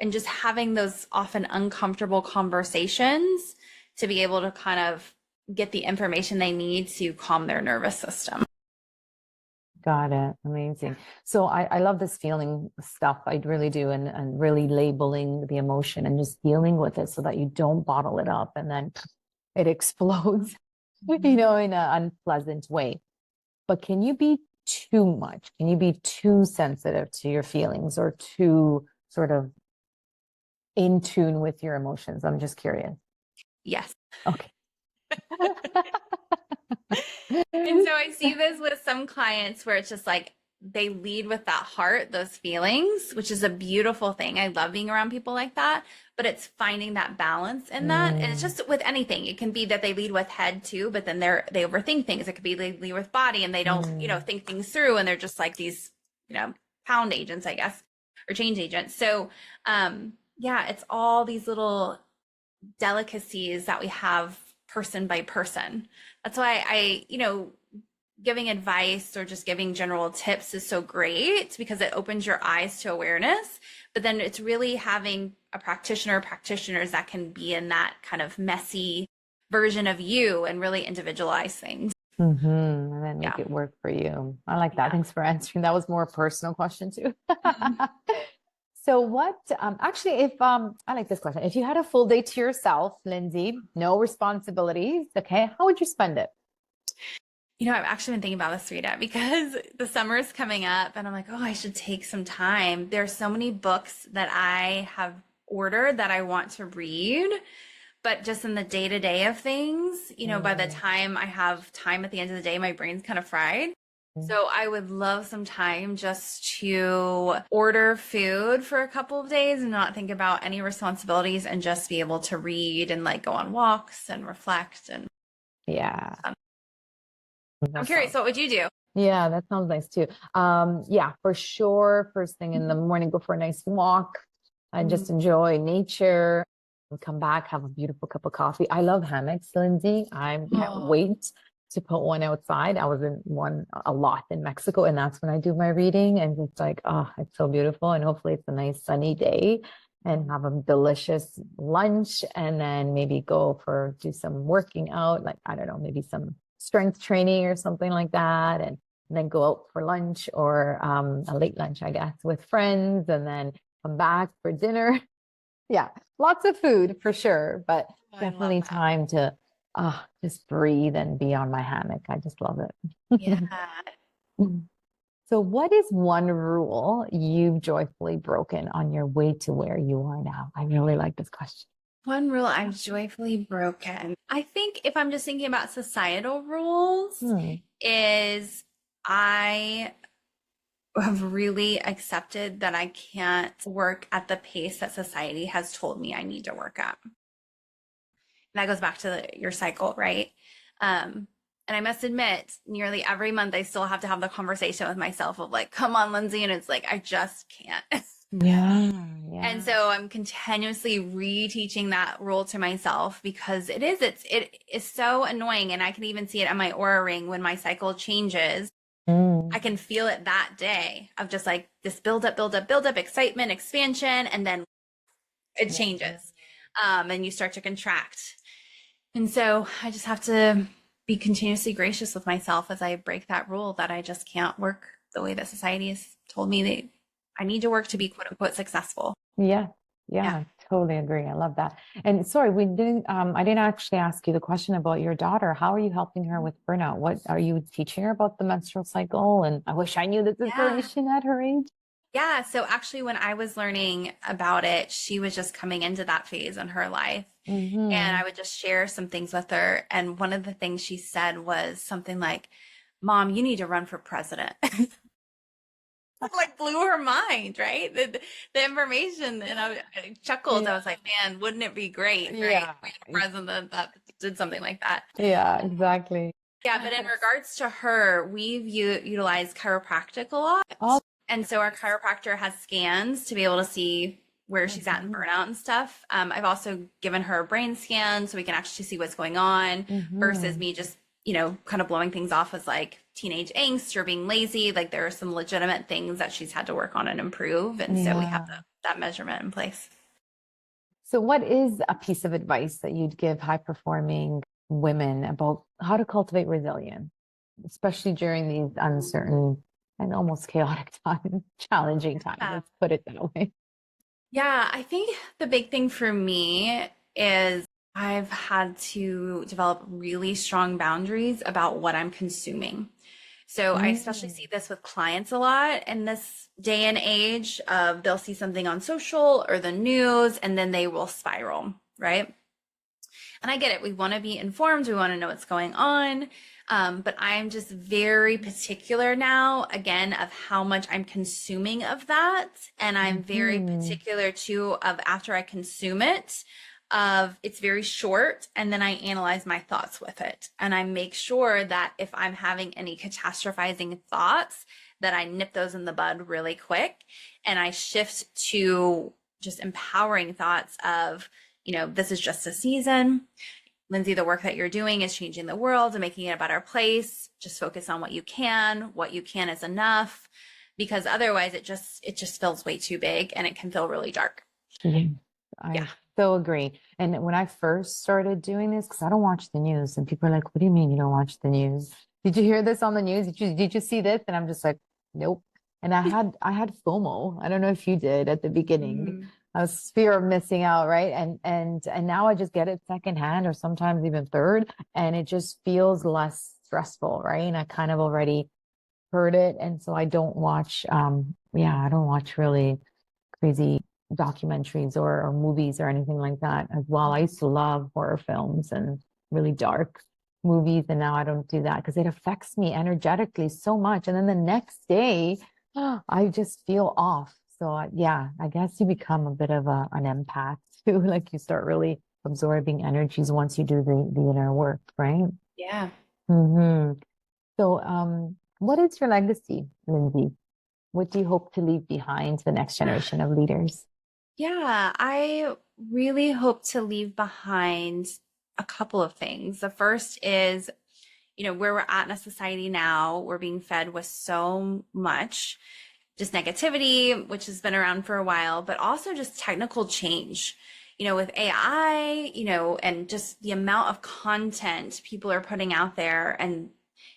and just having those often uncomfortable conversations to be able to kind of get the information they need to calm their nervous system. Got it. Amazing. So I love this feeling stuff. I really do. And really labeling the emotion and just dealing with it so that you don't bottle it up and then it explodes, in an unpleasant way. But can you be too much? Can you be too sensitive to your feelings or too sort of in tune with your emotions? I'm just curious. Yes. Okay. And so I see this with some clients where it's just like they lead with that heart, those feelings, which is a beautiful thing. I love being around people like that, but it's finding that balance in that. And it's just with anything. It can be that they lead with head too, but then they overthink things. It could be they lead with body and they don't, think things through, and they're just like these, pound agents, I guess, or change agents. So, it's all these little delicacies that we have person by person. That's why giving advice or just giving general tips is so great, because it opens your eyes to awareness. But then it's really having a practitioner, practitioners that can be in that kind of messy version of you and really individualize things. And then make it work for you. I like that. Thanks for answering. That was more a personal question too. So what, actually, if, I like this question. If you had a full day to yourself, Lindsay, no responsibilities, okay, how would you spend it? I've actually been thinking about this, Rita, because the summer is coming up and I'm like, oh, I should take some time. There's so many books that I have ordered that I want to read, but just in the day-to-day of things, by the time I have time at the end of the day, my brain's kind of fried. So I would love some time just to order food for a couple of days and not think about any responsibilities and just be able to read and like go on walks and reflect. And I'm curious, what would you do? Yeah, that sounds nice too. For sure. First thing in the morning, go for a nice walk and just enjoy nature. And come back, have a beautiful cup of coffee. I love hammocks, Lindsay. I can't wait to put one outside. I was in one a lot in Mexico, and that's when I do my reading. And it's like, oh, it's so beautiful. And hopefully it's a nice sunny day and have a delicious lunch, and then maybe do some working out, like, I don't know, maybe some strength training or something like that. And then go out for lunch or a late lunch, I guess, with friends, and then come back for dinner. Yeah, lots of food for sure, but definitely time to just breathe and be on my hammock. I just love it. Yeah. So what is one rule you've joyfully broken on your way to where you are now? I really like this question. One rule I've joyfully broken. I think if I'm just thinking about societal rules, is I have really accepted that I can't work at the pace that society has told me I need to work at. And that goes back to your cycle, right? And I must admit, nearly every month I still have to have the conversation with myself of like, come on, Lindsay. And it's like, I just can't. Yeah. And so I'm continuously reteaching that rule to myself, because it is so annoying. And I can even see it on my Aura ring when my cycle changes. I can feel it that day of just like this build up, excitement, expansion, and then it changes. And you start to contract. And so I just have to be continuously gracious with myself as I break that rule that I just can't work the way that society has told me that I need to work to be quote unquote successful. Yeah. Yeah. Yeah, totally agree. I love that. And sorry, I didn't actually ask you the question about your daughter. How are you helping her with burnout? What are you teaching her about the menstrual cycle? And I wish I knew this information at her age. Yeah. So actually, when I was learning about it, she was just coming into that phase in her life. And I would just share some things with her. And one of the things she said was something like, Mom, you need to run for president. Like blew her mind, right? The information, and I chuckled. Yeah. I was like, man, wouldn't it be great, right? Yeah. A president that did something like that. Yeah, exactly. Yeah, but in regards to her, we've utilized chiropractic a lot. Oh. And so our chiropractor has scans to be able to see where she's at in burnout and stuff. I've also given her a brain scan so we can actually see what's going on versus me just, kind of blowing things off as like teenage angst or being lazy. Like there are some legitimate things that she's had to work on and improve. And so we have that measurement in place. So what is a piece of advice that you'd give high-performing women about how to cultivate resilience, especially during these uncertain and almost chaotic times, challenging times, let's put it that way? Yeah, I think the big thing for me is I've had to develop really strong boundaries about what I'm consuming. So I especially see this with clients a lot in this day and age of they'll see something on social or the news and then they will spiral, right? And I get it. We want to be informed. We want to know what's going on. But I'm just very particular now, again, of how much I'm consuming of that. And I'm very particular too of after I consume it, of it's very short. And then I analyze my thoughts with it. And I make sure that if I'm having any catastrophizing thoughts, that I nip those in the bud really quick. And I shift to just empowering thoughts of, this is just a season. Lindsay, the work that you're doing is changing the world and making it a better place. Just focus on what you can. What you can is enough, because otherwise it just feels way too big and it can feel really dark. I so agree. And when I first started doing this, because I don't watch the news, and people are like, what do you mean you don't watch the news? Did you hear this on the news? Did you see this? And I'm just like, nope. And I had FOMO. I don't know if you did at the beginning. I was fear of missing out, right? And now I just get it secondhand or sometimes even third, and it just feels less stressful, right? And I kind of already heard it. And so I don't watch I don't watch really crazy documentaries or movies or anything like that as well. I used to love horror films and really dark movies, and now I don't do that because it affects me energetically so much. And then the next day, I just feel off. So I guess you become a bit of an empath too. Like you start really absorbing energies once you do the inner work, right? Yeah. So, what is your legacy, Lindsay? What do you hope to leave behind to the next generation of leaders? Yeah, I really hope to leave behind a couple of things. The first is, where we're at in a society now, we're being fed with so much just negativity, which has been around for a while, but also just technical change, with AI, and just the amount of content people are putting out there. And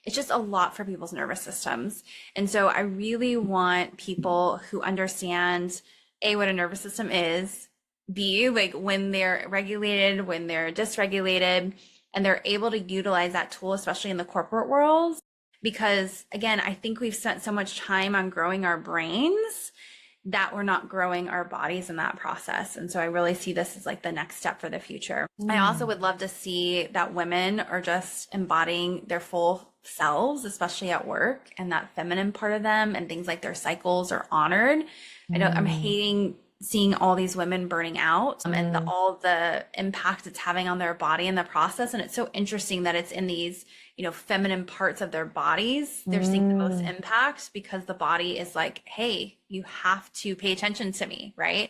it's just a lot for people's nervous systems. And so I really want people who understand A, what a nervous system is, B, like when they're regulated, when they're dysregulated, and they're able to utilize that tool, especially in the corporate world. Because again, I think we've spent so much time on growing our brains that we're not growing our bodies in that process. And so I really see this as like the next step for the future. I also would love to see that women are just embodying their full selves, especially at work, and that feminine part of them and things like their cycles are honored. I'm hating seeing all these women burning out and all the impact it's having on their body in the process. And it's so interesting that it's in these, feminine parts of their bodies. They're seeing the most impact because the body is like, hey, you have to pay attention to me, right?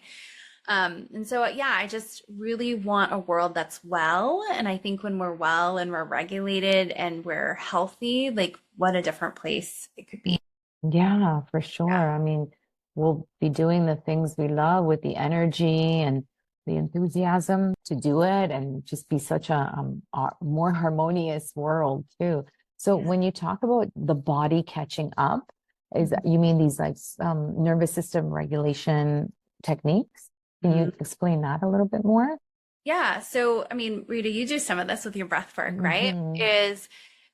And so, yeah, I just really want a world that's well. And I think when we're well and we're regulated and we're healthy, like what a different place it could be. Yeah, for sure. Yeah. I mean, we'll be doing the things we love with the energy and the enthusiasm to do it and just be such a more harmonious world too. So Yeah. when you talk about the body catching up, is Mhm. you mean these like nervous system regulation techniques? Can you explain that a little bit more? Yeah. So, I mean, Rita, you do some of this with your breath work, right? Hmm. Is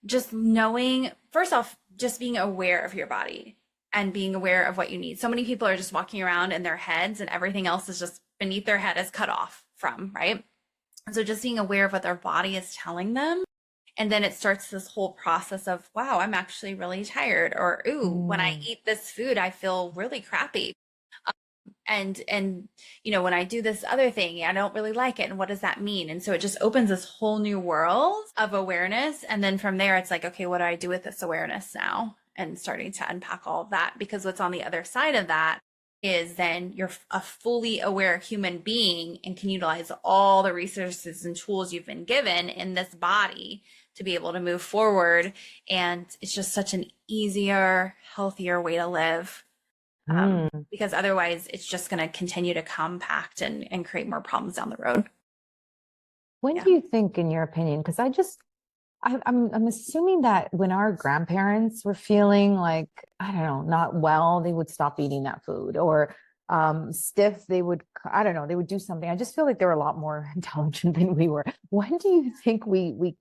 just knowing, first off, just being aware of your body and being aware of what you need. So many people are just walking around in their heads and everything else is just beneath their head is cut off from, right? And so just being aware of what their body is telling them. And then it starts this whole process of, wow, I'm actually really tired. Or, ooh, when I Mm. eat this food, I feel really crappy. And when I do this other thing, I don't really like it, and what does that mean? And so it just opens this whole new world of awareness, and then from there it's like, okay, what do I do with this awareness now? And starting to unpack all of that, because what's on the other side of that is then you're a fully aware human being and can utilize all the resources and tools you've been given in this body to be able to move forward. And it's just such an easier, healthier way to live, Mm. because otherwise it's just going to continue to compact and create more problems down the road. When Yeah. do you think, in your opinion, because I'm assuming that when our grandparents were feeling like, I don't know, not well, they would stop eating that food, or stiff, they would, I don't know, they would do something. I just feel like they were a lot more intelligent than we were. When do you think we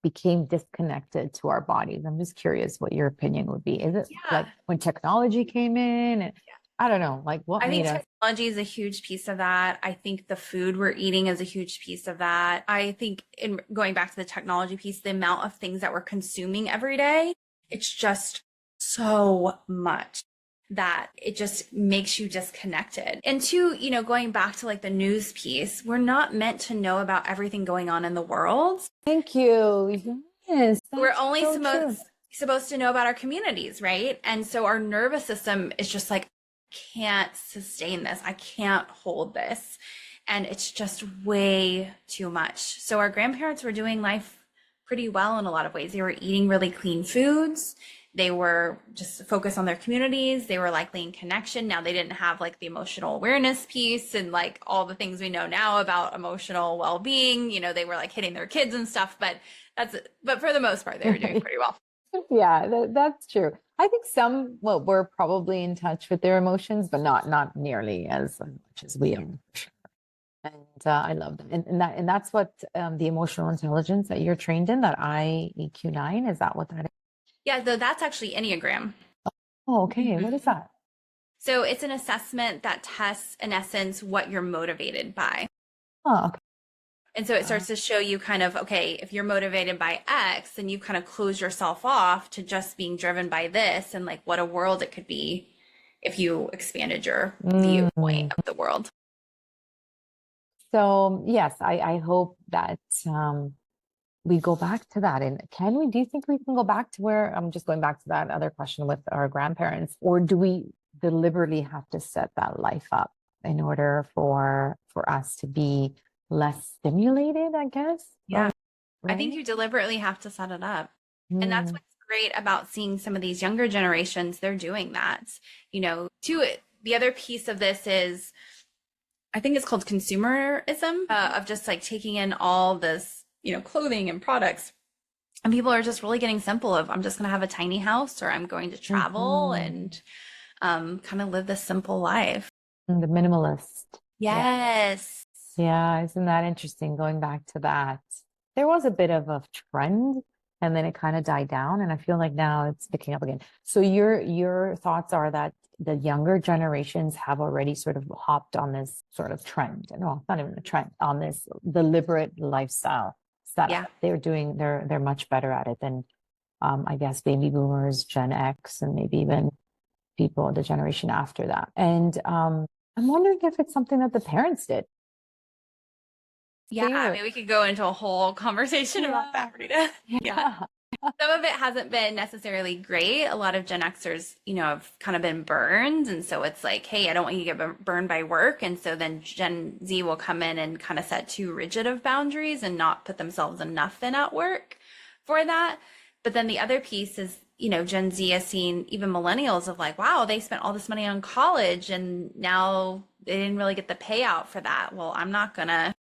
became disconnected to our bodies? I'm just curious what your opinion would be. Is it like Yeah. when technology came in? And I don't know, like what I made think us? technology is a huge piece of that. I think the food we're eating is a huge piece of that. I think, in going back to the technology piece, the amount of things that we're consuming every day, it's just so much that it just makes you disconnected. And two, going back to like the news piece, we're not meant to know about everything going on in the world. Thank you. Yes, We're that's only so true. supposed to know about our communities, right? And so our nervous system is just like, can't sustain this. I can't hold this. And it's just way too much. So our grandparents were doing life pretty well in a lot of ways. They were eating really clean foods. They were just focused on their communities. They were likely in connection. Now, they didn't have like the emotional awareness piece and like all the things we know now about emotional well-being. They were like hitting their kids and stuff, but for the most part, they were doing pretty well. Yeah, that's true. I think some, well, were probably in touch with their emotions, but not nearly as much as we are. For sure. And I love them. And that's what the emotional intelligence that you're trained in, that IEQ 9, is that what that is? Yeah, though that's actually Enneagram. Oh, okay. What is Mhm. that? So it's an assessment that tests, in essence, what you're motivated by. Oh, okay. And so it starts to show you kind of, okay, if you're motivated by X, then you kind of close yourself off to just being driven by this, and like what a world it could be if you expanded your Mm. viewpoint of the world. So yes, I hope that we go back to that. And do you think we can go back to where, I'm just going back to that other question with our grandparents, or do we deliberately have to set that life up in order for us to be less stimulated, I guess? Yeah. I think Right? you deliberately have to set it up. And that's Mm. what's great about seeing some of these younger generations. They're doing that. To it, the other piece of this is, I think it's called consumerism, of just like taking in all this, clothing and products. And people are just really getting simple of, I'm just going to have a tiny house, or I'm going to travel Mhm. and kind of live this simple life. The minimalist. Yeah. Yes. Yeah, isn't that interesting? Going back to that, there was a bit of a trend and then it kind of died down, and I feel like now it's picking up again. So your thoughts are that the younger generations have already sort of hopped on this sort of trend. No, it's not even a trend, on this deliberate lifestyle setup. Yeah. They're much better at it than I guess baby boomers, Gen X, and maybe even people the generation after that. And I'm wondering if it's something that the parents did. Yeah. I Fear. mean, we could go into a whole conversation about that, Rita. Yeah. Yeah. Some of it hasn't been necessarily great. A lot of Gen Xers, have kind of been burned. And so it's like, hey, I don't want you to get burned by work. And so then Gen Z will come in and kind of set too rigid of boundaries and not put themselves enough in at work for that. But then the other piece is, Gen Z has seen even millennials of like, wow, they spent all this money on college and now they didn't really get the payout for that. Well, I'm not gonna,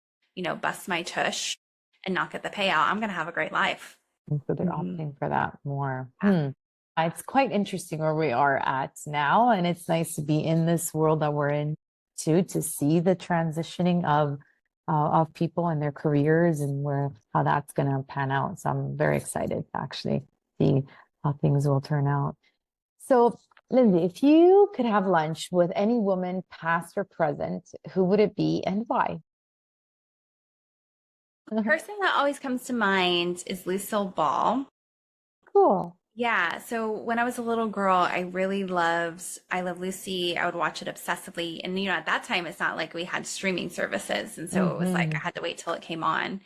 bust my tush and not get the payout. I'm gonna have a great life. And so they're opting for that more. It's quite interesting where we are at now. And it's nice to be in this world that we're in too, to see the transitioning of people and their careers and how that's going to pan out. So I'm very excited to actually see how things will turn out. So Lindsay, if you could have lunch with any woman, past or present, who would it be and why? The person that always comes to mind is Lucille Ball. Cool. Yeah. So when I was a little girl, I Love Lucy. I would watch it obsessively. And, at that time, it's not like we had streaming services. And so it was like I had to wait till it came on.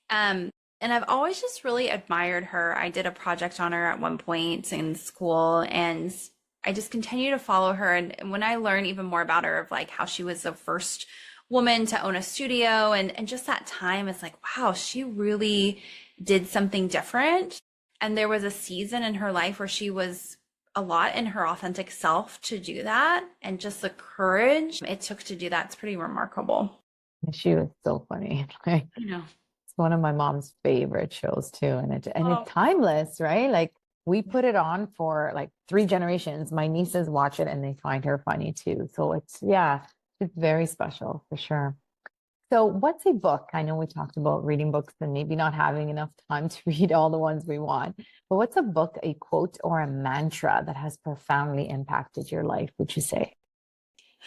And I've always just really admired her. I did a project on her at one point in school, and I just continue to follow her. And when I learn even more about her, of like how she was the first woman to own a studio and just that time, it's like, wow, she really did something different. And there was a season in her life where she was a lot in her authentic self to do that. And just the courage it took to do that, it's pretty remarkable. She was so funny. It's one of my mom's favorite shows too. And it's timeless, right? Like we put it on for like 3 generations. My nieces watch it and they find her funny too. So it's very special for sure. So what's a book? I know we talked about reading books and maybe not having enough time to read all the ones we want, but what's a book, a quote, or a mantra that has profoundly impacted your life, would you say?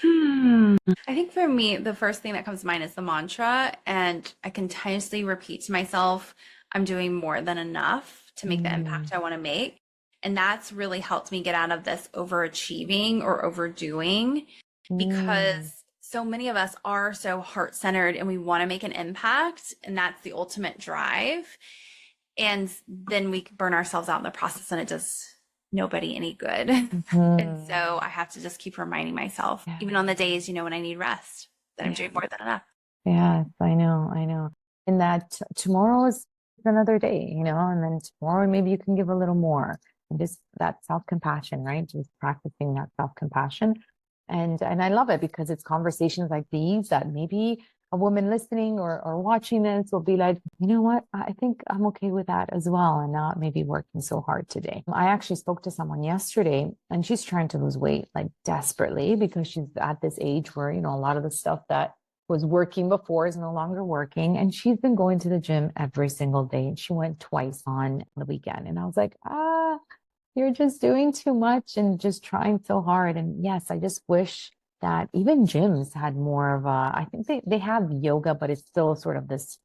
I think for me, the first thing that comes to mind is the mantra, and I continuously repeat to myself, I'm doing more than enough to make the impact I want to make. And that's really helped me get out of this overachieving or overdoing, because so many of us are so heart-centered and we want to make an impact, and that's the ultimate drive. And then we burn ourselves out in the process and it does nobody any good. And so I have to just keep reminding myself, even on the days, when I need rest, that I'm doing more than enough. Yes, I know. And that tomorrow is another day, and then tomorrow maybe you can give a little more. And just that self-compassion, right? Just practicing that self-compassion. And I love it because it's conversations like these that maybe a woman listening or watching this will be like, you know what? I think I'm okay with that as well, and not maybe working so hard today. I actually spoke to someone yesterday and she's trying to lose weight like desperately because she's at this age where, a lot of the stuff that was working before is no longer working. And she's been going to the gym every single day. And she went twice on the weekend. And I was like, you're just doing too much and just trying so hard. And yes, I just wish that even gyms had more of I think they have yoga, but it's still sort of this,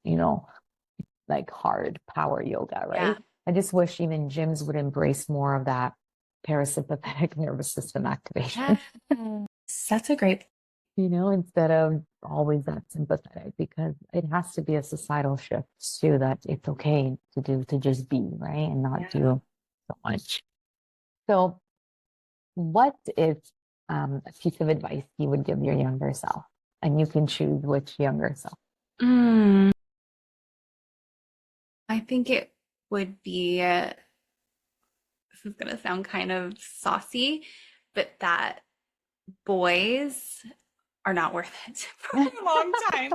like hard power yoga, right? Yeah. I just wish even gyms would embrace more of that parasympathetic nervous system activation. That's a great, instead of always that sympathetic, because it has to be a societal shift too, that it's okay to just be, right? And not do so much. So what is a piece of advice you would give your younger self? And you can choose which younger self. I think it would be, this is going to sound kind of saucy, but that boys are not worth it for a long time.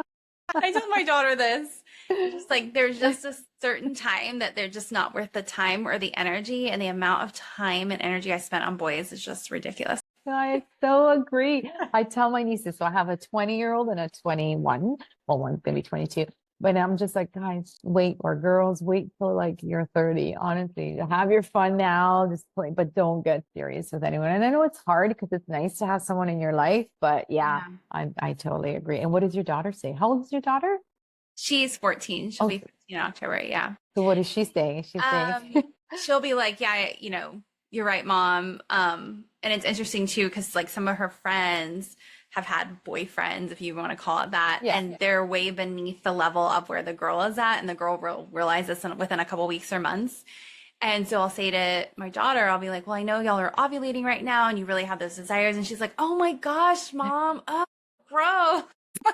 I tell my daughter this. Just like there's just a certain time that they're just not worth the time or the energy, and the amount of time and energy I spent on boys is just ridiculous. I so agree. I tell my nieces, so I have a 20-year-old and a 21. Well, one's gonna be 22. But I'm just like, guys, wait, or girls, wait till like you're 30. Honestly, have your fun now, just play, but don't get serious with anyone. And I know it's hard because it's nice to have someone in your life, but I totally agree. And what does your daughter say? How old is your daughter? She's 14. She'll be 15 in October. Yeah. So what is she saying? She's saying she'll be like, yeah, you're right, mom. And it's interesting too, because like some of her friends have had boyfriends, if you want to call it that, and they're way beneath the level of where the girl is at, and the girl will realize this within a couple weeks or months. And so I'll say to my daughter, I'll be like, well, I know y'all are ovulating right now and you really have those desires. And she's like, oh my gosh, mom, oh, bro. I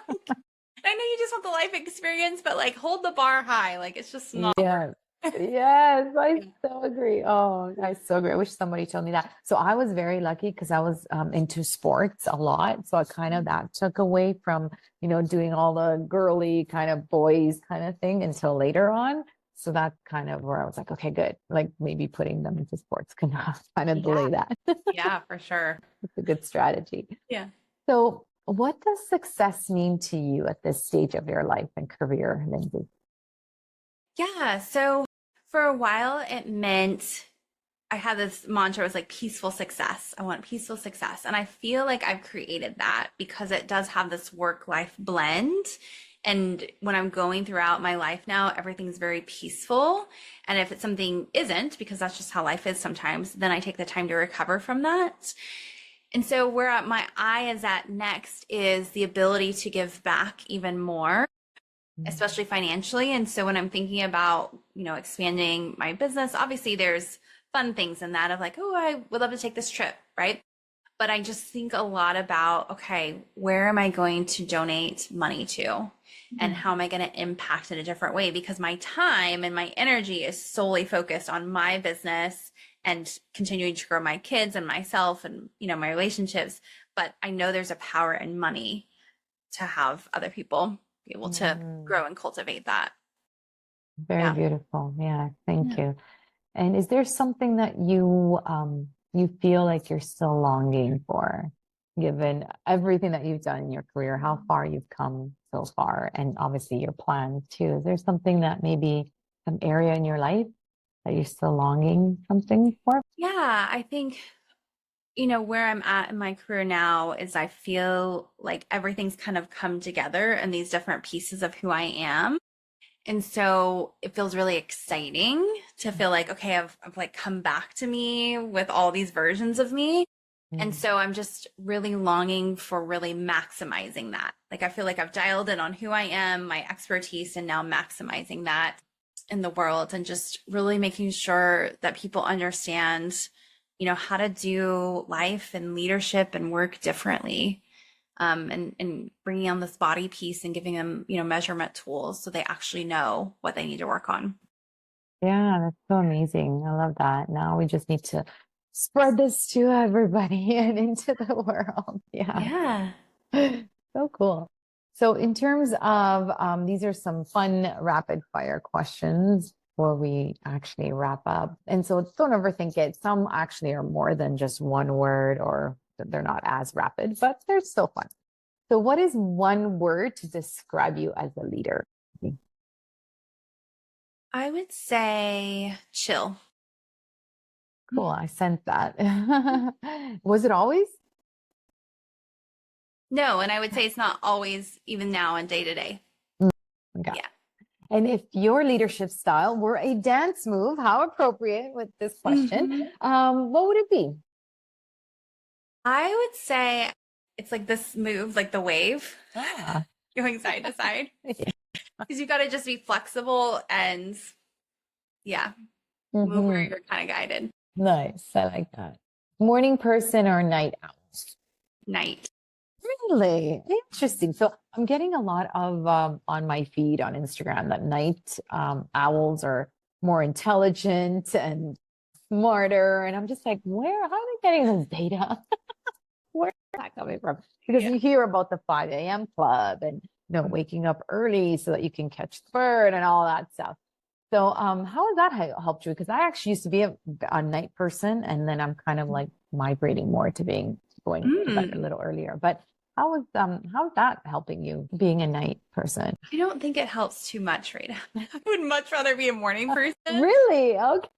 know you just want the life experience, but like hold the bar high. Like it's just not. Yes. Yes, I so agree. Oh, I so agree. I wish somebody told me that. So I was very lucky because I was into sports a lot. So I kind of that took away from, doing all the girly kind of boys kind of thing until later on. So that's kind of where I was like, okay, good. Like maybe putting them into sports can kind of delay that. Yeah, for sure. It's a good strategy. Yeah. So what does success mean to you at this stage of your life and career, Lindsay? Yeah. So for a while, it meant I had this mantra, it was like peaceful success. I want peaceful success. And I feel like I've created that because it does have this work-life blend. And when I'm going throughout my life now, everything's very peaceful. And if it's something isn't, because that's just how life is sometimes, then I take the time to recover from that. And so where my eye is at next is the ability to give back even more, especially financially. And so when I'm thinking about, expanding my business, obviously there's fun things in that of like, oh, I would love to take this trip, right? But I just think a lot about, okay, where am I going to donate money to? And how am I going to impact in a different way? Because my time and my energy is solely focused on my business and continuing to grow my kids and myself and, my relationships. But I know there's a power in money to have other people be able to grow and cultivate that. Very beautiful. Yeah, thank you. And is there something that you feel like you're still longing for, given everything that you've done in your career, how far you've come so far, and obviously your plans too? Is there something that maybe some area in your life that you're still longing something for? Yeah, I think, where I'm at in my career now is I feel like everything's kind of come together in these different pieces of who I am. And so it feels really exciting to feel like, okay, I've like come back to me with all these versions of me. And so I'm just really longing for really maximizing that. Like, I feel like I've dialed in on who I am, my expertise, and now maximizing that in the world and just really making sure that people understand, how to do life and leadership and work differently. And bringing on this body piece and giving them, measurement tools so they actually know what they need to work on. Yeah, that's so amazing. I love that. Now we just need to spread this to everybody and into the world. Yeah. So cool. So in terms of, these are some fun rapid fire questions before we actually wrap up. And so don't overthink it. Some actually are more than just one word, or they're not as rapid, but they're still fun. So what is one word to describe you as a leader? I would say chill. Cool. I sensed that. Was it always? No, and I would say it's not always, even now and day to day. Okay. Yeah. And if your leadership style were a dance move, how appropriate with this question, what would it be? I would say it's like this move, like the wave, going side to side. Because you got to just be flexible and move where you're kind of guided. Nice. I like that. Morning person or night owl? Night. Really interesting. So I'm getting a lot of on my feed on Instagram that night owls are more intelligent and smarter. And I'm just like, how are they getting this data? Where's that coming from? Because you hear about the 5 a.m. club and waking up early so that you can catch the bird and all that stuff. So how has that helped you? Because I actually used to be a night person, and then I'm kind of like migrating more to going to bed a little earlier. But how's that helping you being a night person? I don't think it helps too much right now. I would much rather be a morning person. Really? Okay.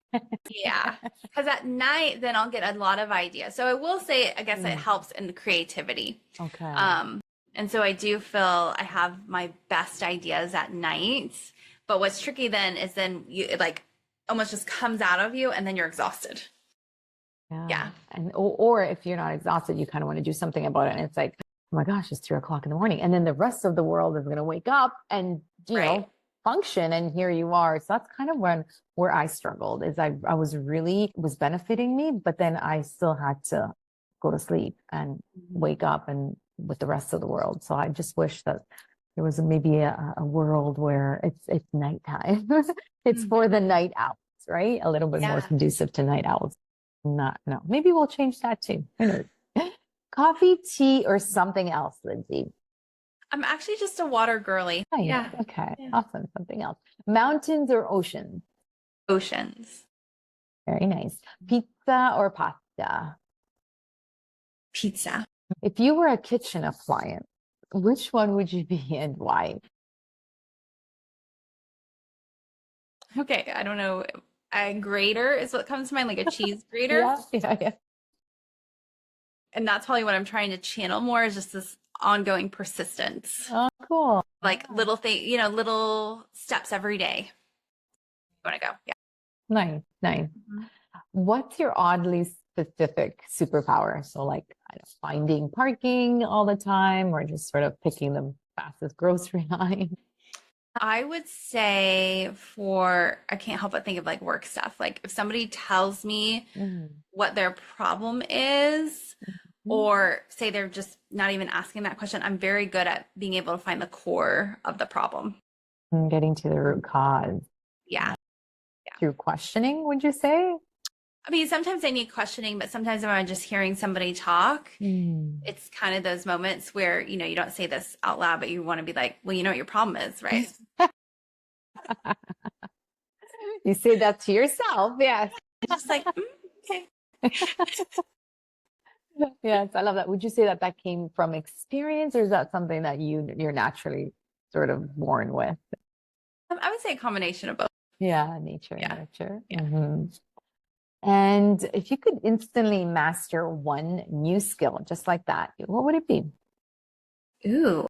Yeah. Because at night, then I'll get a lot of ideas. So I will say, I guess it helps in the creativity. Okay. And so I do feel I have my best ideas at night. But what's tricky then is it like almost just comes out of you and then you're exhausted. Yeah. And or if you're not exhausted, you kind of want to do something about it. And it's like, oh my gosh, it's 3 o'clock in the morning. And then the rest of the world is going to wake up and, you know, function, and here you are. So that's kind of where I struggled, is I was really was benefiting me, but then I still had to go to sleep and wake up and with the rest of the world. So I just wish that there was maybe a world where it's nighttime. It's for the night owls, right? A little bit more conducive to night owls. Not, no, maybe we'll change that too. Who knows? Coffee, tea, or something else, Lindsay? I'm actually just a water girly. Oh, yeah. Okay. Yeah. Awesome. Something else. Mountains or oceans? Oceans. Very nice. Pizza or pasta? Pizza. If you were a kitchen appliance, which one would you be and why? Okay, I don't know. A grater is what comes to mind, like a cheese grater. Yeah. And that's probably what I'm trying to channel more, is just this ongoing persistence. Oh, cool. Like little thing, little steps every day. You want to go? Yeah. Nice. Mm-hmm. What's your oddly specific superpower? So like finding parking all the time, or just sort of picking the fastest grocery line? I would say I can't help but think of like work stuff. Like if somebody tells me what their problem is, or say they're just not even asking that question, I'm very good at being able to find the core of the problem. And getting to the root cause. Yeah. Through questioning, would you say? I mean, sometimes I need questioning, but sometimes when I'm just hearing somebody talk, it's kind of those moments where, you don't say this out loud, but you want to be like, well, you know what your problem is, right? You say that to yourself. Yes. Just like, okay. Yes, I love that. Would you say that came from experience, or is that something that you're naturally sort of born with? I would say a combination of both. Yeah, nature and nurture. Yeah. Mm-hmm. And if you could instantly master one new skill, just like that, what would it be? Ooh.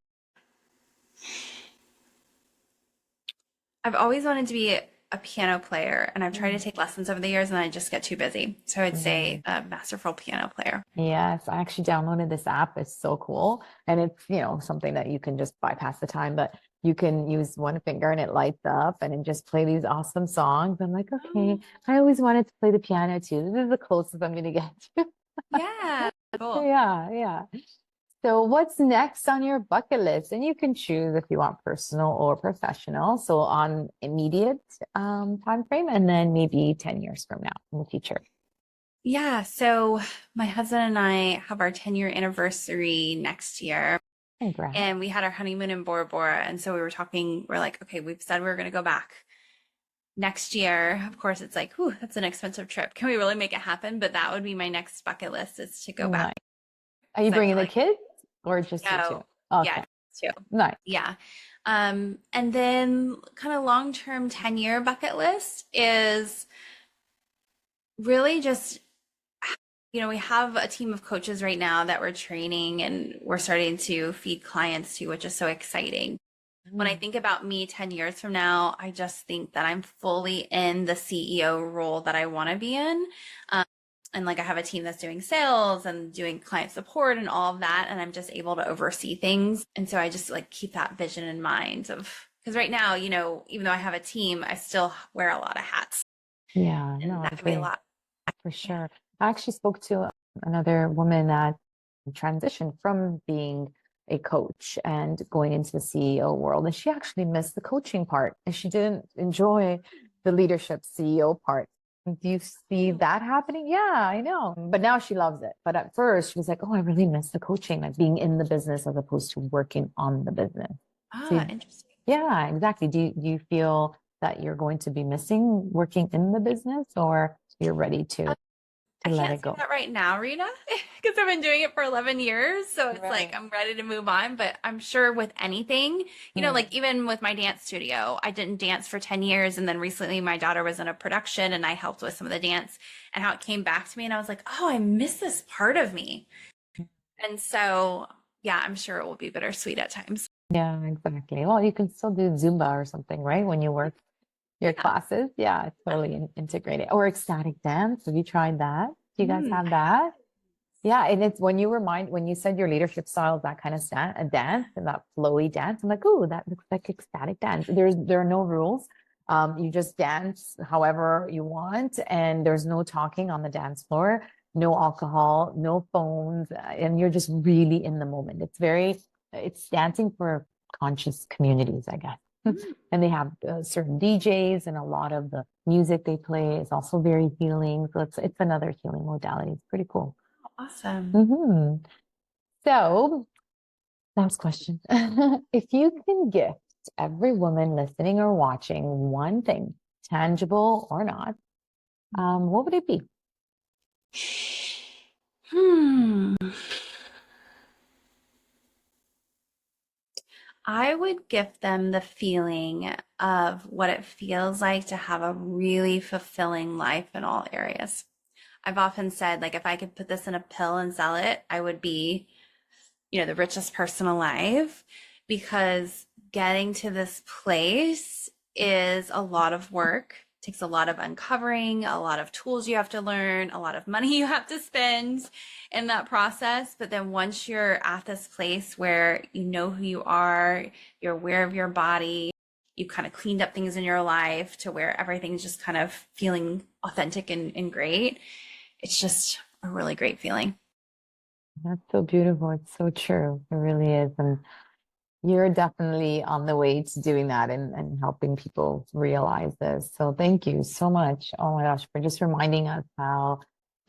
I've always wanted to be a piano player, and I've tried to take lessons over the years, and I just get too busy. So I'd say a masterful piano player. Yes, I actually downloaded this app. It's so cool. And it's, something that you can just bypass the time, but you can use one finger and it lights up and it just play these awesome songs. I'm like, okay, I always wanted to play the piano too. This is the closest I'm going to get to. Yeah, cool. Yeah. So what's next on your bucket list? And you can choose if you want personal or professional. So on immediate time frame, and then maybe 10 years from now in the future. Yeah. So my husband and I have our 10-year anniversary next year. Congrats. And we had our honeymoon in Bora Bora. And so we're like, okay, we've said we're going to go back next year. Of course, it's like, whew, that's an expensive trip. Can we really make it happen? But that would be my next bucket list, is to go back. Are you bringing the kids or just you two? Okay. Yeah, two. Nice. Yeah. And then kind of long-term 10-year bucket list is really just, we have a team of coaches right now that we're training, and we're starting to feed clients to, which is so exciting. When I think about me 10 years from now, I just think that I'm fully in the CEO role that I want to be in. And like I have a team that's doing sales and doing client support and all of that, and I'm just able to oversee things. And so I just like keep that vision in mind because right now, even though I have a team, I still wear a lot of hats. Yeah, and that can be a lot. For sure. I actually spoke to another woman that transitioned from being a coach and going into the CEO world, and she actually missed the coaching part, and she didn't enjoy the leadership CEO part. Do you see that happening? Yeah, I know. But now she loves it. But at first she was like, oh, I really miss the coaching, like being in the business as opposed to working on the business. Interesting. Yeah, exactly. Do you feel that you're going to be missing working in the business, or you're ready to let it go? I can't say that right now, Rita, because I've been doing it for 11 years. So it's like, I'm ready to move on. But I'm sure with anything, like even with my dance studio, I didn't dance for 10 years. And then recently my daughter was in a production and I helped with some of the dance, and how it came back to me. And I was like, oh, I miss this part of me. And so, yeah, I'm sure it will be bittersweet at times. Yeah, exactly. Well, you can still do Zumba or something, right? When you work your classes. Yeah, it's totally integrated. Or ecstatic dance. Have you tried that? Do you guys have that? Yeah, and it's when you said your leadership style is that kind of a dance and that flowy dance, I'm like, oh, that looks like ecstatic dance. There are no rules. You just dance however you want, and there's no talking on the dance floor, no alcohol, no phones, and you're just really in the moment. It's dancing for conscious communities, I guess. And they have certain DJs, and a lot of the music they play is also very healing. So it's another healing modality. It's pretty cool. Awesome. Mm-hmm. So, last question. If you can gift every woman listening or watching one thing, tangible or not, what would it be? Hmm. I would gift them the feeling of what it feels like to have a really fulfilling life in all areas. I've often said, like, if I could put this in a pill and sell it, I would be, the richest person alive, because getting to this place is a lot of work. It takes a lot of uncovering, a lot of tools you have to learn, a lot of money you have to spend in that process. But then once you're at this place where you know who you are, you're aware of your body, you kind of cleaned up things in your life to where everything's just kind of feeling authentic and great. It's just a really great feeling. That's so beautiful. It's so true. It really is. And you're definitely on the way to doing that and helping people realize this. So thank you so much. Oh my gosh, for just reminding us how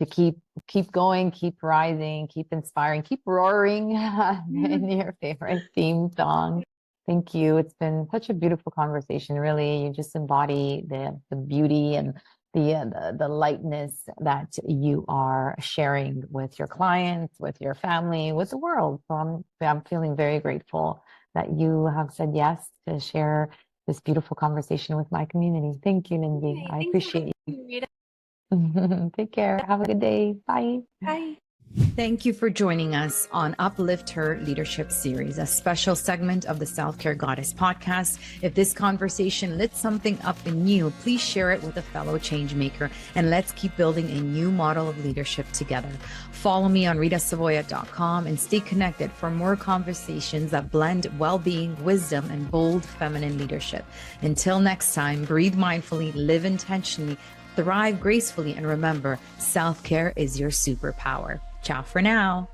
to keep going, keep rising, keep inspiring, keep roaring in your favorite theme song. Thank you. It's been such a beautiful conversation. Really, you just embody the beauty and the lightness that you are sharing with your clients, with your family, with the world. So I'm feeling very grateful that you have said yes to share this beautiful conversation with my community. Thank you, Lindsay. Hey, I thanks for appreciate having me, Rita. you. Take care. Have a good day. Bye. Bye. Thank you for joining us on Uplift Her Leadership Series, a special segment of the Self-Care Goddess podcast. If this conversation lit something up in you, please share it with a fellow change maker, and let's keep building a new model of leadership together. Follow me on ritasavoya.com and stay connected for more conversations that blend well-being, wisdom, and bold feminine leadership. Until next time, breathe mindfully, live intentionally, thrive gracefully, and remember, self-care is your superpower. Ciao for now.